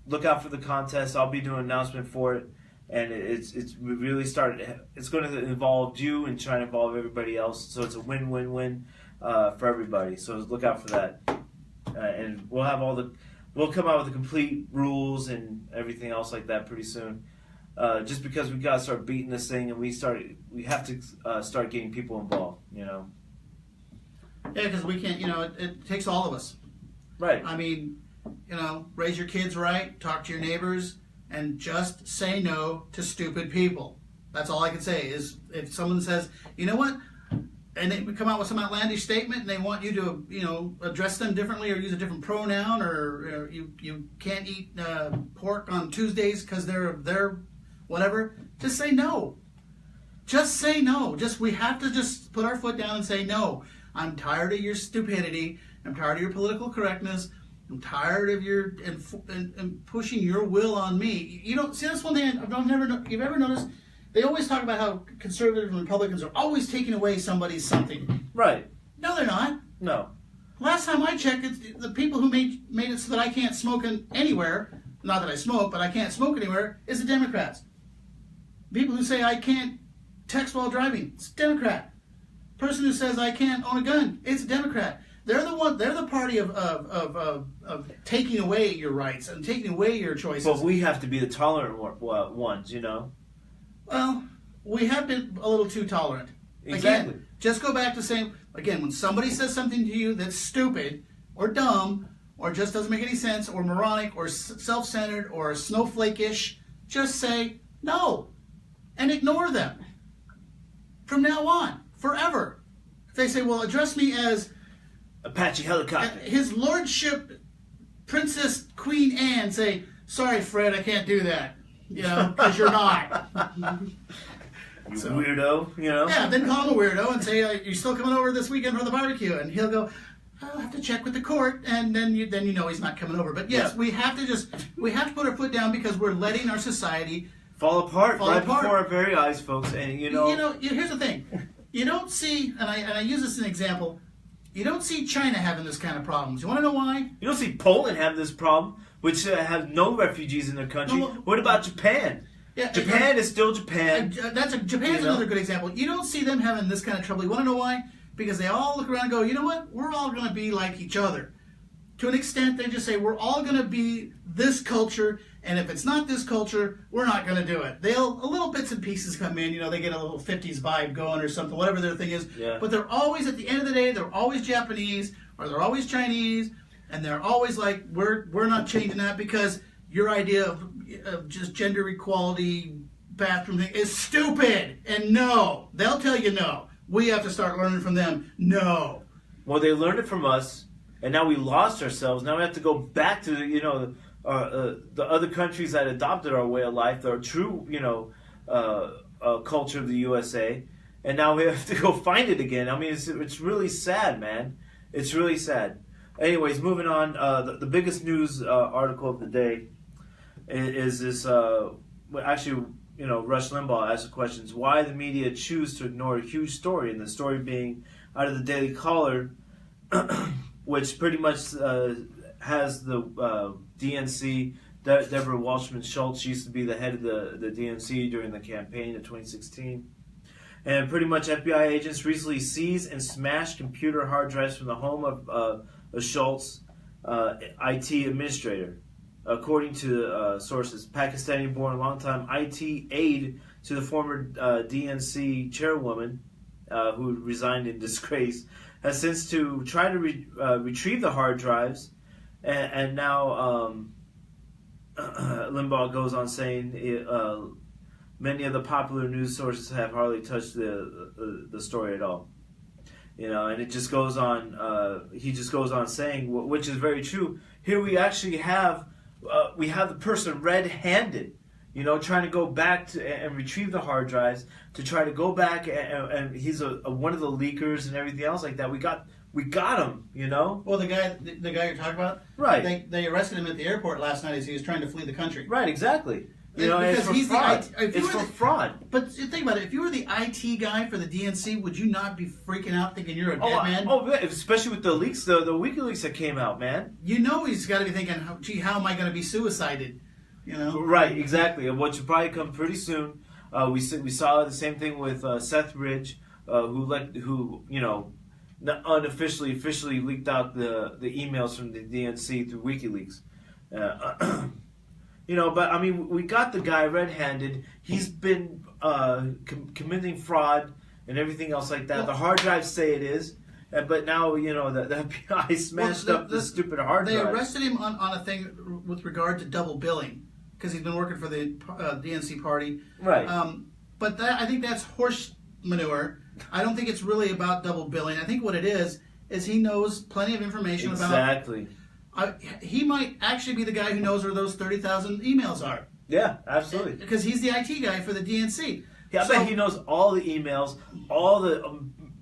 look out for the contest. I'll be doing an announcement for it, and it's really started. It's going to involve you and trying to involve everybody else. So it's a win-win-win for everybody. So look out for that, and we'll have we'll come out with the complete rules and everything else like that pretty soon. Just because we gotta start beating this thing, and we have to start getting people involved, you know. Yeah, because we can't. You know, it takes all of us. Right. I mean, you know, raise your kids right, talk to your neighbors, and just say no to stupid people. That's all I can say. Is if someone says, you know what, and they come out with some outlandish statement, and they want you to, you know, address them differently or use a different pronoun, or you can't eat pork on Tuesdays because they're whatever, just say no. Just say no. We have to just put our foot down and say no. I'm tired of your stupidity. I'm tired of your political correctness. I'm tired of your and pushing your will on me. You don't see, that's one thing you've ever noticed. They always talk about how conservatives and Republicans are always taking away somebody's something. Right. No, they're not. No. Last time I checked, it's the people who made it so that I can't smoke anywhere. Not that I smoke, but I can't smoke anywhere. Is the Democrats. People who say I can't text while driving, it's a Democrat. Person who says I can't own a gun, it's a Democrat. They're the party of taking away your rights and taking away your choices. But we have to be the tolerant ones, you know. Well, we have been a little too tolerant. Exactly. Again, just go back to saying, again, when somebody says something to you that's stupid or dumb or just doesn't make any sense or moronic or self-centered or snowflake-ish, just say no. And ignore them. From now on, forever. If they say, well, address me as Apache helicopter. His Lordship Princess Queen Anne, say, sorry, Fred, I can't do that. You know, because you're not. You weirdo, you know? Yeah, then call him a weirdo and say, you're still coming over this weekend for the barbecue. And he'll go, I'll have to check with the court, and then you know he's not coming over. But yes, we have to put our foot down, because we're letting our society fall apart before our very eyes, folks. And here's the thing: you don't see, and I use this as an example. You don't see China having this kind of problems. You want to know why? You don't see Poland having this problem, which has no refugees in their country. No, what about Japan? Yeah, Japan is still Japan. Japan's another good example. You don't see them having this kind of trouble. You want to know why? Because they all look around and go, you know what? We're all going to be like each other. To an extent, they just say, we're all going to be this culture, And if it's not this culture, we're not going to do it. A little bits and pieces come in, they get a little 50s vibe going or something, whatever their thing is. Yeah. But they're always, at the end of the day, they're always Japanese or they're always Chinese, and they're always like, we're not changing that because your idea of just gender equality bathroom thing is stupid. And no, they'll tell you no. We have to start learning from them. No. Well, they learned it from us, and now we lost ourselves. Now we have to go back to the other countries that adopted our way of life, our true culture of the USA, and now we have to go find it again. I mean, it's really sad, man. It's really sad. Anyways, moving on. The biggest news article of the day is this. Rush Limbaugh asked the questions: why the media choose to ignore a huge story, and the story being out of the Daily Caller, which pretty much has the DNC, Deborah Wasserman Schultz. She used to be the head of the DNC during the campaign of 2016. And pretty much FBI agents recently seized and smashed computer hard drives from the home of Schultz, IT administrator. According to sources, Pakistani-born longtime IT aide to the former DNC chairwoman, who resigned in disgrace, has since to try to retrieve the hard drives, and now Limbaugh goes on saying many of the popular news sources have hardly touched the story at all. And it just goes on. He just goes on saying, which is very true. Here we actually have the person red-handed, trying to go back to and retrieve the hard drives to try to go back, and he's one of the leakers and everything else like that. We got him, Well, the guy you're talking about, right? They arrested him at the airport last night as he was trying to flee the country. Right, exactly. Because it's for he's fraud. it's for fraud. But think about it. If you were the IT guy for the DNC, would you not be freaking out thinking you're a dead man? Oh, especially with the leaks, the WikiLeaks that came out, man. He's got to be thinking, gee, how am I going to be suicided? Right, exactly. And what should probably come pretty soon. We saw the same thing with Seth Ridge, who officially leaked out the emails from the DNC through WikiLeaks. But I mean, we got the guy red-handed. He's been committing fraud and everything else like that. The hard drives say it is, but now the FBI smashed up the stupid hard drive. They arrested him on a thing with regard to double billing because he's been working for the DNC party. Right. But I think that's horse manure. I don't think it's really about double billing. I think what it is he knows plenty of information about. Exactly. He might actually be the guy who knows where those 30,000 emails are. Yeah, absolutely. Because he's the IT guy for the DNC. Yeah, I bet he knows all the emails, all the...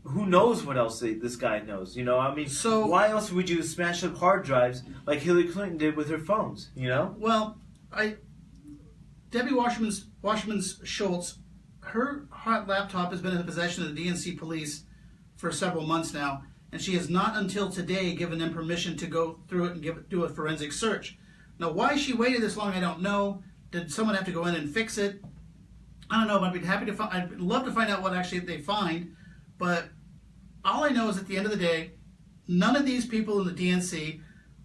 who knows what else this guy knows, I mean, so, why else would you smash up hard drives like Hillary Clinton did with her phones, Well, Debbie Wasserman Schultz, her hot laptop has been in the possession of the DNC police for several months now. And she has not until today given them permission to go through it and do a forensic search. Now, why she waited this long, I don't know. Did someone have to go in and fix it? I don't know, but I'd love to find out what actually they find. But all I know is at the end of the day, none of these people in the DNC,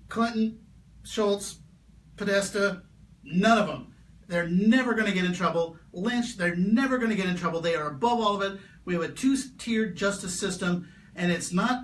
Clinton, Schultz, Podesta, none of them, they're never going to get in trouble. Lynch, they're never going to get in trouble. They are above all of it. We have a two-tiered justice system, and it's not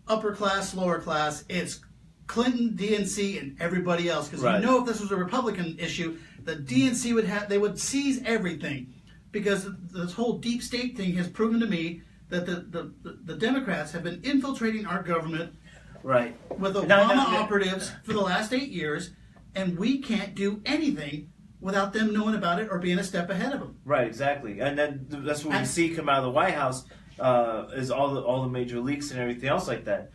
upper class, lower class. It's Clinton, DNC, and everybody else. Because if this was a Republican issue, the DNC would seize everything. Because this whole deep state thing has proven to me that the Democrats have been infiltrating our government with Obama operatives for the last 8 years, and we can't do anything without them knowing about it or being a step ahead of them. Right, exactly. And then that's what we see come out of the White House. Is all the major leaks and everything else like that.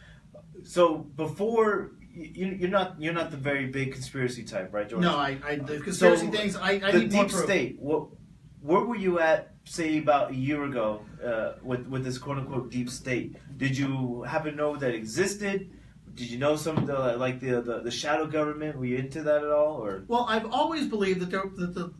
So before you're not the very big conspiracy type, right, George? No, the conspiracy things I need more proof. The deep state. Where were you at, say, about a year ago with this quote unquote deep state? Did you happen to know that existed? Did you know some of the shadow government? Were you into that at all, or? Well, I've always believed that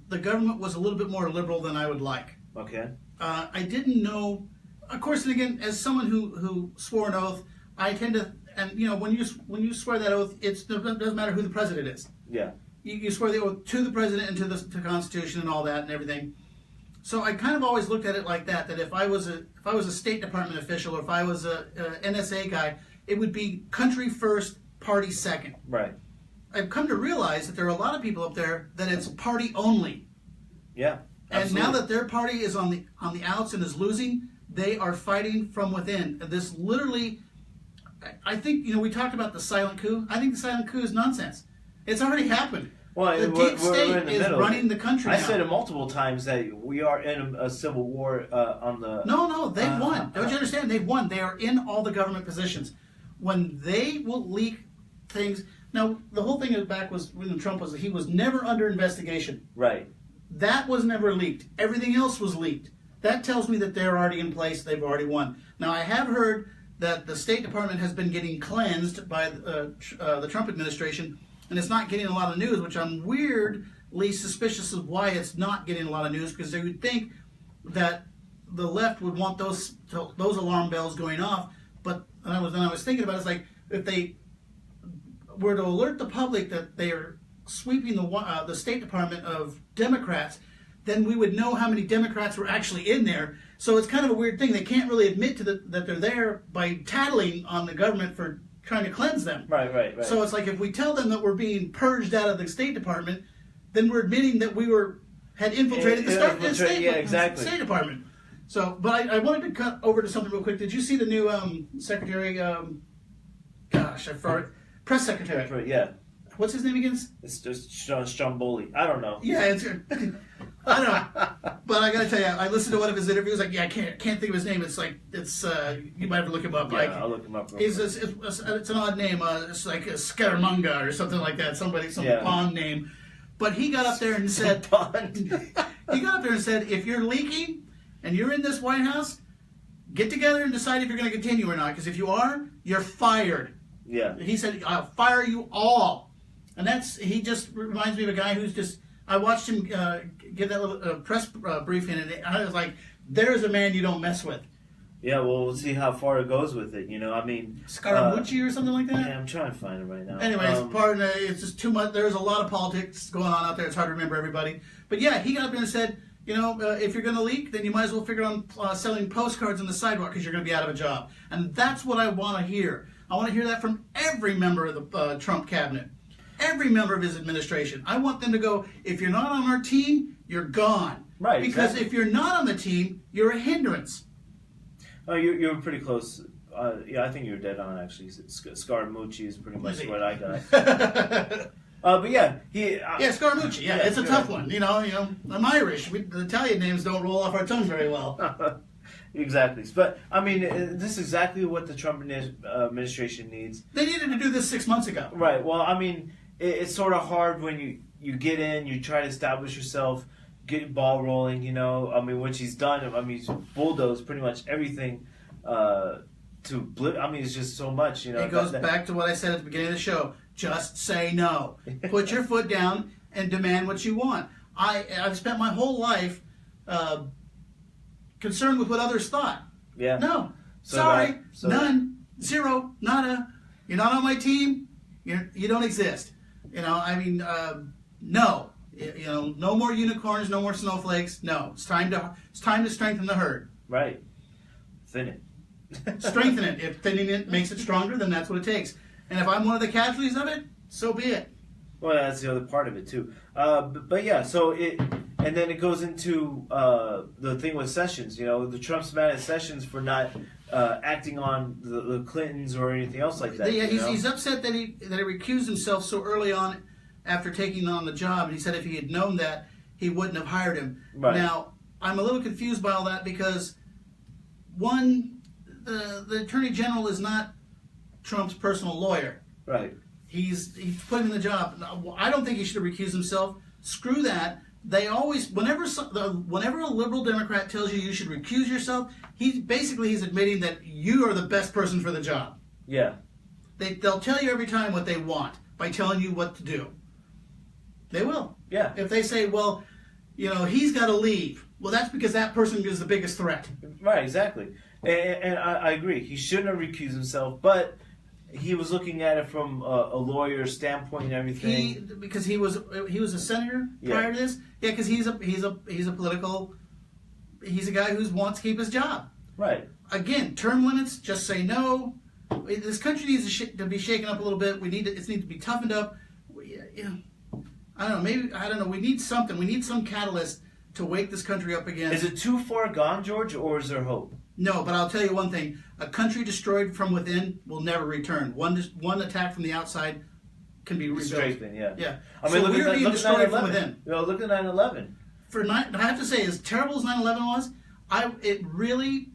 the government was a little bit more liberal than I would like. Okay. I didn't know. Of course, and again, as someone who swore an oath, I tend to, and when you swear that oath, it doesn't matter who the president is. Yeah. you swear the oath to the president and to the Constitution and all that and everything. So I kind of always looked at it like that. That if I was a State Department official, or if I was a NSA guy, it would be country first, party second. Right. I've come to realize that there are a lot of people up there that it's party only. Yeah. And now that their party is on the outs and is losing, they are fighting from within. And this literally, I think, we talked about the silent coup. I think the silent coup is nonsense. It's already happened. Well, the deep state is running the country now. I said it multiple times that we are in a civil war on the... No, they've won. Don't you understand? They've won. They are in all the government positions. When they will leak things... Now, the whole thing back was when Trump was... He was never under investigation. Right. That was never leaked. Everything else was leaked. That tells me that they're already in place. They've already won. Now, I have heard that the State Department has been getting cleansed by the Trump administration, and it's not getting a lot of news, which I'm weirdly suspicious of why it's not getting a lot of news, because they would think that the left would want those alarm bells going off. But I was thinking about it, it's like if they were to alert the public that they are sweeping the State Department of Democrats, then we would know how many Democrats were actually in there. So it's kind of a weird thing. They can't really admit that they're there by tattling on the government for trying to cleanse them. Right. So it's like if we tell them that we're being purged out of the State Department, then we're admitting that we had infiltrated the State Department. So, but I wanted to cut over to something real quick. Did you see the new Secretary? Press Secretary. Yeah. What's his name again? It's just Stromboli. I don't know. Yeah, I don't know. But I gotta tell you, I listened to one of his interviews. Like, I can't think of his name. It's you might have to look him up. Yeah, like, I'll look him up. It's an odd name. It's like a Scaramanga or something like that. Some pond name. But he got up there and said, if you're leaking and you're in this White House, get together and decide if you're going to continue or not. Because if you are, you're fired. Yeah. He said, I'll fire you all. And he just reminds me of a guy who's just, I watched him give that little press briefing, and I was like, there's a man you don't mess with. Yeah, well, we'll see how far it goes with it. I mean, Scaramucci or something like that. Yeah, I'm trying to find it right now. Anyways, it's just too much. There's a lot of politics going on out there. It's hard to remember everybody. But yeah, he got up there and said, if you're going to leak, then you might as well figure on selling postcards on the sidewalk because you're going to be out of a job. And that's what I want to hear. I want to hear that from every member of the Trump cabinet. Every member of his administration. I want them to go, if you're not on our team, you're gone. Right. Because if you're not on the team, you're a hindrance. Oh, you're pretty close. Yeah, I think you're dead on, actually. Scaramucci is pretty much what I got. But yeah, Scaramucci. Yeah, it's a tough one. I'm Irish. The Italian names don't roll off our tongues very well. Exactly. But, I mean, this is exactly what the Trump administration needs. They needed to do this 6 months ago. Right. Well, I mean, it's sort of hard when you get in, you try to establish yourself, get your ball rolling, I mean, which he's done. I mean, he's bulldozed pretty much everything it's just so much, It goes back to what I said at the beginning of the show. Just say no. Put your foot down and demand what you want. I've spent my whole life concerned with what others thought. Yeah. No. None. Zero. Nada. You're not on my team. You don't exist. No. No more unicorns. No more snowflakes. No. It's time to strengthen the herd. Right. Thin it. Strengthen it. If thinning it makes it stronger, then that's what it takes. And if I'm one of the casualties of it, so be it. Well, that's the other part of it too. But yeah, so and then it goes into the thing with Sessions. The Trump's mad at Sessions for not acting on the Clintons or anything else like that. Yeah, he's upset that he recused himself so early on after taking on the job. And he said if he had known that, he wouldn't have hired him. Right. Now, I'm a little confused by all that because, one, the Attorney General is not Trump's personal lawyer. Right. He's put him in the job. I don't think he should have recused himself. Screw that. They always, whenever a liberal Democrat tells you should recuse yourself, he's admitting that you are the best person for the job. Yeah. They'll tell you every time what they want by telling you what to do. They will. Yeah. If they say, well, he's got to leave. Well, that's because that person is the biggest threat. Right, exactly. And I agree. He shouldn't have recused himself, but he was looking at it from a lawyer's standpoint and everything. Because he was a senator prior to this. Yeah, because he's a political. He's a guy who wants to keep his job. Right. Again, term limits. Just say no. This country needs to be shaken up a little bit. It needs to be toughened up. I don't know. Maybe I don't know. We need something. We need some catalyst to wake this country up again. Is it too far gone, George, or is there hope? No, but I'll tell you one thing. A country destroyed from within will never return. One attack from the outside can be rebuilt. Strengthened, yeah. Yeah. I mean, so we're being destroyed from within. Look at 9/11. I have to say, as terrible as 9/11 was, it really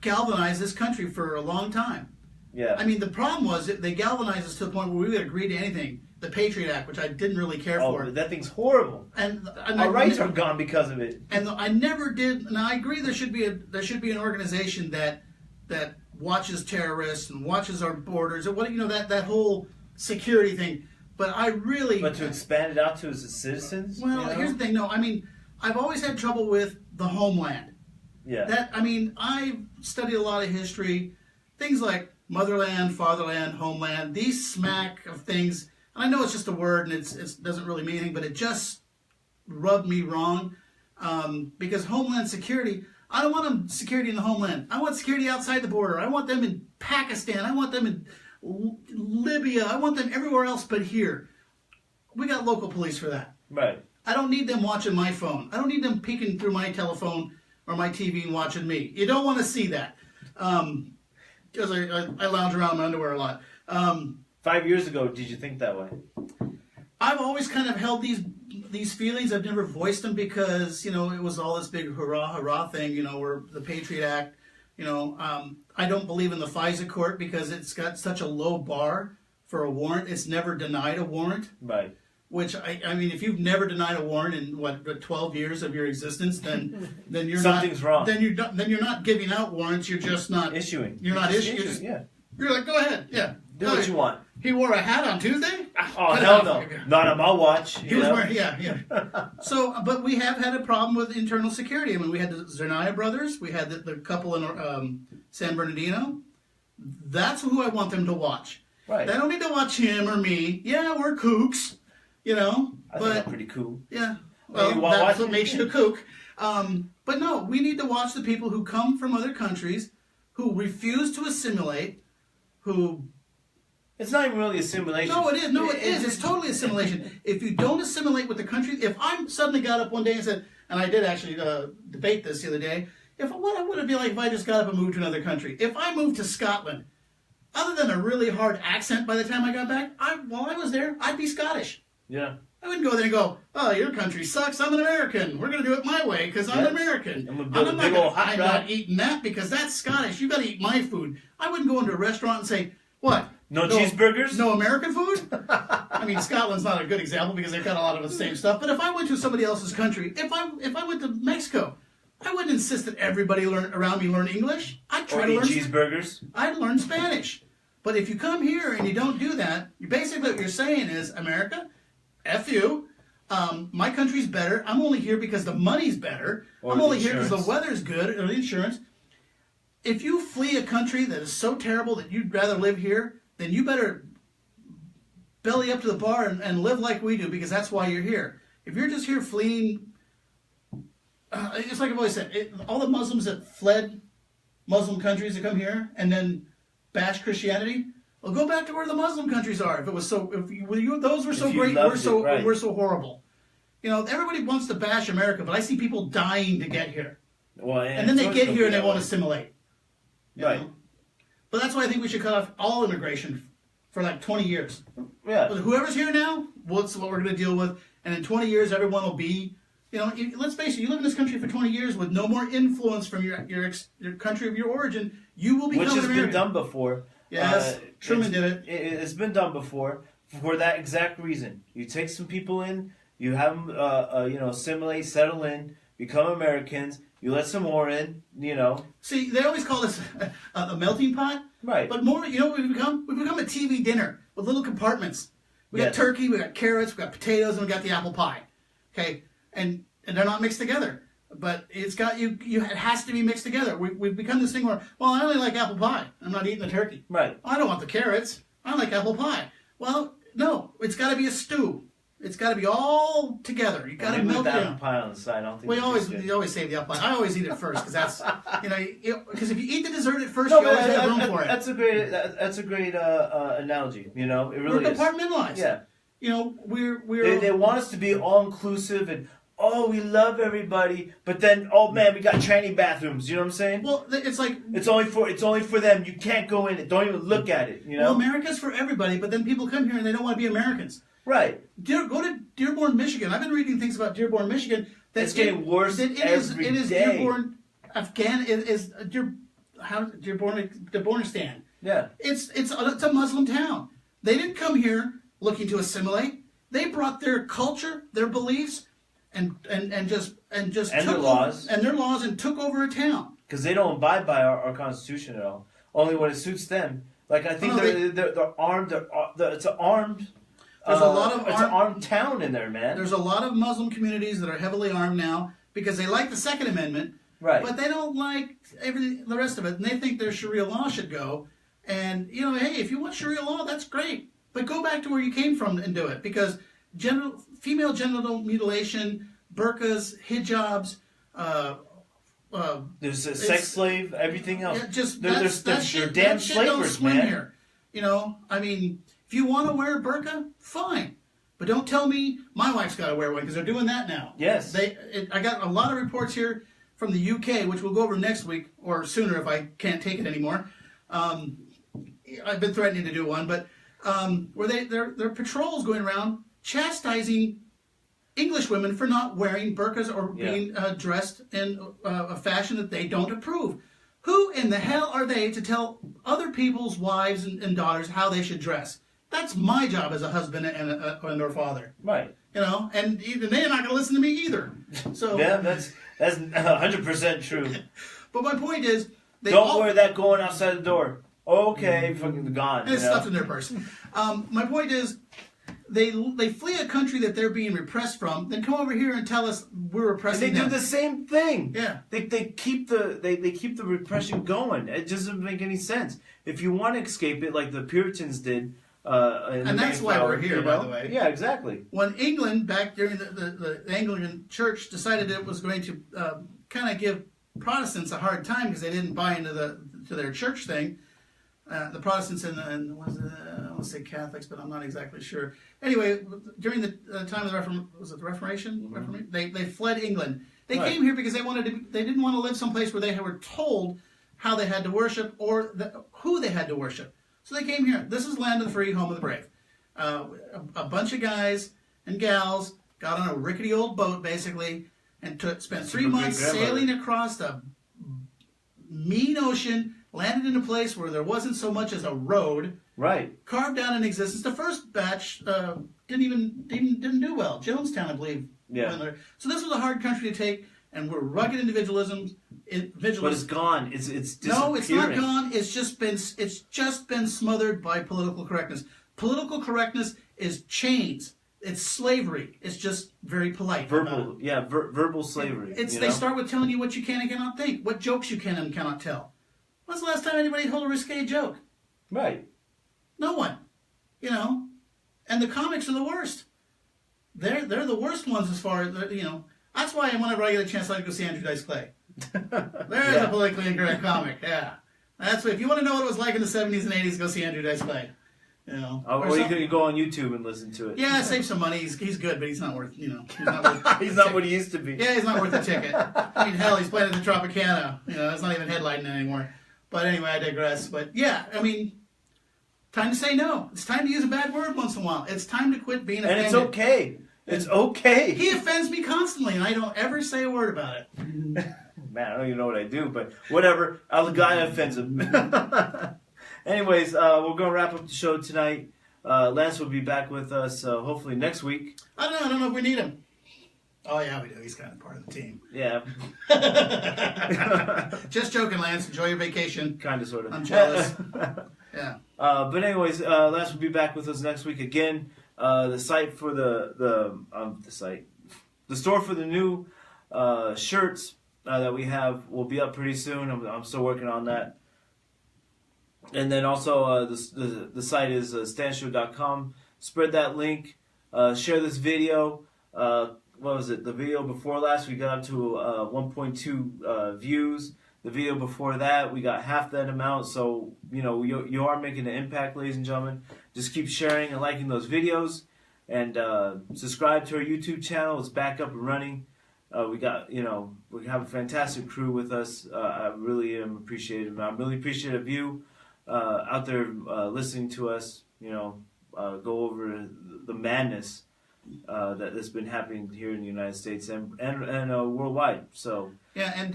galvanized this country for a long time. Yeah. I mean, the problem was they galvanized us to the point where we would agree to anything. The Patriot Act, which I didn't really care for. Oh, that thing's horrible. And our rights are gone because of it. And I never did. And I agree, there should be an organization that watches terrorists and watches our borders, and that whole security thing. But I really. But to expand it out to its citizens. Well, here's the thing. No, I mean, I've always had trouble with the homeland. Yeah. I've studied a lot of history, things like motherland, fatherland, homeland. These smack of things. I know it's just a word and it doesn't really mean anything, but it just rubbed me wrong because Homeland Security, I don't want security in the homeland. I want security outside the border. I want them in Pakistan. I want them in Libya. I want them everywhere else but here. We got local police for that. Right. I don't need them watching my phone. I don't need them peeking through my telephone or my TV and watching me. You don't want to see that because I lounge around in my underwear a lot. 5 years ago, did you think that way? I've always kind of held these feelings. I've never voiced them because, it was all this big hurrah thing, or the Patriot Act. I don't believe in the FISA court because it's got such a low bar for a warrant. It's never denied a warrant. Right. Which, I mean, if you've never denied a warrant in, 12 years of your existence, then you're something's wrong. Then you're not giving out warrants. You're just not issuing. You're not issuing. Yeah. You're like, go ahead. Yeah. Do what you want. He wore a hat on Tuesday? Oh, hell no. Not on my watch. He was wearing, yeah. So, but we have had a problem with internal security. I mean, we had the Zernaya brothers. We had the couple in San Bernardino. That's who I want them to watch. Right. They don't need to watch him or me. Yeah, we're kooks, I think I'm pretty cool. Yeah. Well, that's what makes you a kook. But no, we need to watch the people who come from other countries, who refuse to assimilate, who... It's not even really assimilation. No, it is. No, it is. It's totally assimilation. If you don't assimilate with the country, if I suddenly got up one day and said, and I did actually debate this the other day, what would it be like if I just got up and moved to another country? If I moved to Scotland, other than a really hard accent by the time I got back, while I was there, I'd be Scottish. Yeah. I wouldn't go there and go, oh, your country sucks, I'm an American. We're going to do it my way because I'm American. I'm not eating that because that's Scottish. You got to eat my food. I wouldn't go into a restaurant and say, what? No cheeseburgers? No American food? I mean, Scotland's not a good example because they've got a lot of the same stuff. But if I went to somebody else's country, if I went to Mexico, I wouldn't insist that everybody around me learn English. I'd try to learn cheeseburgers. I'd learn Spanish. But if you come here and you don't do that, basically what you're saying is, America, F you. My country's better. I'm only here because the money's better. I'm only here because the weather's good or the insurance. If you flee a country that is so terrible that you'd rather live here, then you better belly up to the bar and live like we do because that's why you're here. If you're just here fleeing, it's like I've always said, all the Muslims that fled Muslim countries to come here and then bash Christianity, well, go back to where the Muslim countries are. If it was so, those were so great, we're so horrible. Everybody wants to bash America, but I see people dying to get here. Well, and then they get here and they want to assimilate. Right. But that's why I think we should cut off all immigration for like 20 years. Yeah. But whoever's here now, what's what we're going to deal with. And in 20 years, everyone will be, let's face it, you live in this country for 20 years with no more influence from your country of your origin, you will become an American. Which has been done before. Yes, Truman did it. It's been done before for that exact reason. You take some people in, you have them, assimilate, settle in, become Americans. You let some more in, See, they always call this a melting pot. Right. But more, what we've become? We've become a TV dinner with little compartments. We got turkey, we got carrots, we got potatoes, and we got the apple pie. Okay? And they're not mixed together. But it's got you. It has to be mixed together. We've become this thing where, well, I only like apple pie. I'm not eating the turkey. Right. I don't want the carrots. I like apple pie. Well, no, it's got to be a stew. It's got to be all together. You got to melt it apple down. pie on the side. I don't think. Well, you always save the apple pie. I always eat it first because that's because if you eat the dessert at first, you always have room for it. That's a great analogy. You know, it really We're is. compartmentalized. Yeah. You know, we're They want us to be all inclusive and we love everybody, but then man, we got tranny bathrooms. You know what I'm saying? well. It's like It's only for them. You can't go in it. Don't even look at it. You know? well, America's for everybody, but then people come here and they don't want to be Americans. Right. Go to Dearborn, Michigan. I've been reading things about Dearborn, Michigan. It's getting worse every it is day. Dearborn, Dearbornistan. Yeah. It's a Muslim town. They didn't come here looking to assimilate. They brought their culture, their beliefs, and just And took their over, laws. and their laws and took over a town. Because they don't abide by our Constitution at all. Only when it suits them. Like I think Oh, they're armed. It's an armed. There's a lot of it's an armed town in there, man. There's a lot of Muslim communities that are heavily armed now because they like the Second Amendment, Right. but they don't like the rest of it, and they think their Sharia law should go. And hey, if you want Sharia law, that's great, but go back to where you came from and do it because female genital mutilation, burqas, hijabs. There's a sex slave, everything else. Yeah, just there's that shit, damn that shit don't slavers, swim man. here. I mean, if you want to wear a burqa, fine, but don't tell me my wife's got to wear one because they're doing that now. Yes. I got a lot of reports here from the UK, which we'll go over next week or sooner if I can't take it anymore. I've been threatening to do one, but where there are patrols going around chastising English women for not wearing burqas or being dressed in a fashion that they don't approve. Who in the hell are they to tell other people's wives and daughters how they should dress? That's my job as a husband and or father. Right. And even they're not going to listen to me either. So Yeah, that's 100% true. But my point is, Don't wear that going outside the door. Okay, fucking gone. and it's stuffed in their purse. My point is, they flee a country that they're being repressed from, then come over here and tell us we're And repressing they them. do the same thing. Yeah. They keep the repression going. It doesn't make any sense. If you want to escape it, like the Puritans did, And that's why we're here, by the way. Yeah, exactly. When England, back during the Anglican Church, decided it was going to kind of give Protestants a hard time because they didn't buy into their church thing. The Protestants I want to say Catholics, but I'm not exactly sure. Anyway, during the time of the Reformation? Mm-hmm. They fled England. They Right. came here because they didn't want to live someplace where they were told how they had to worship or who they had to worship. So they came here. This is land of the free, home of the brave. A bunch of guys and gals got on a rickety old boat, basically, and spent 3 months sailing across the mean ocean, landed in a place where there wasn't so much as a road, Right. carved out an existence. The first batch didn't do well. Jonestown, I believe. Yeah. went there. So this was a hard country to take, and we're rugged individualism. But it's gone. It's disappearing. No, it's not gone. It's just been smothered by political correctness. Political correctness is chains. It's slavery. It's just very polite. Verbal slavery. They start with telling you what you can and cannot think, what jokes you can and cannot tell. When's the last time anybody told a risque joke? Right. No one. And the comics are the worst. They're the worst ones as far as That's why whenever I get a chance, I like to go see Andrew Dice Clay. There's a politically incorrect comic. Yeah, that's what, if you want to know what it was like in the 70s and 80s, go see Andrew Dice Clay. Or you could go on YouTube and listen to it. Yeah, save some money. He's good, but he's not worth. He's not worth. He's not what he used to be. Yeah, he's not worth the ticket. I mean, hell, he's playing at the Tropicana. It's not even headlining anymore. But anyway, I digress. But yeah, I mean, time to say no. It's time to use a bad word once in a while. It's time to quit being offended. And it's okay. It's okay. He offends me constantly, and I don't ever say a word about it. Man, I don't even know what I do, but whatever. The guy offends him. Anyways, we're going to wrap up the show tonight. Lance will be back with us hopefully next week. I don't know if we need him. Oh, yeah, we do. He's kind of part of the team. Yeah. Just joking, Lance. Enjoy your vacation. Kind of, sort of. I'm jealous. Yeah. But anyways, Lance will be back with us next week again. The site for the store for the new shirts that we have will be up pretty soon. I'm still working on that. And then also the site is stanshow.com. Spread that link. Share this video. What was it? The video before last we got up to 1.2 views. The video before that we got half that amount. So you are making an impact, ladies and gentlemen. Just keep sharing and liking those videos, and subscribe to our YouTube channel. It's back up and running. We have a fantastic crew with us. I really am appreciative. I'm really appreciative of you out there listening to us. Go over the madness that's been happening here in the United States and worldwide. So yeah, and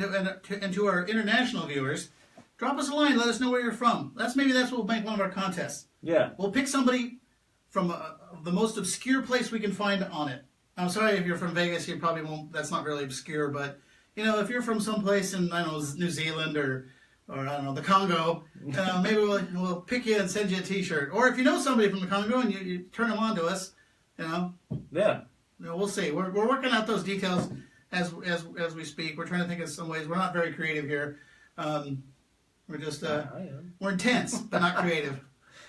to our international viewers, drop us a line. Let us know where you're from. Maybe that's what we'll make one of our contests. Yeah, we'll pick somebody from the most obscure place we can find on it. I'm sorry if you're from Vegas, you probably won't. That's not really obscure, but if you're from someplace in New Zealand or I don't know, the Congo, maybe we'll pick you and send you a T-shirt. Or if you know somebody from the Congo and you turn them on to us, yeah, we'll see. We're working out those details as we speak. We're trying to think of some ways. We're not very creative here. We're just we're intense but not creative.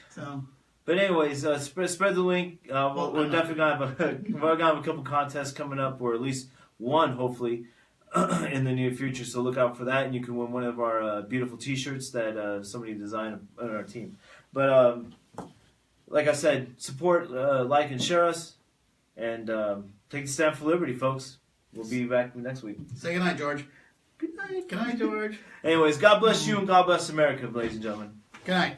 So. But anyways, spread the link. We're definitely gonna have a couple contests coming up, or at least one, hopefully, in the near future. So look out for that, and you can win one of our beautiful T-shirts that somebody designed on our team. But like I said, support, like, and share us, and take a stand for liberty, folks. We'll be back next week. Say goodnight, George. Good night, George. Anyways, God bless you and God bless America, ladies and gentlemen. Good night.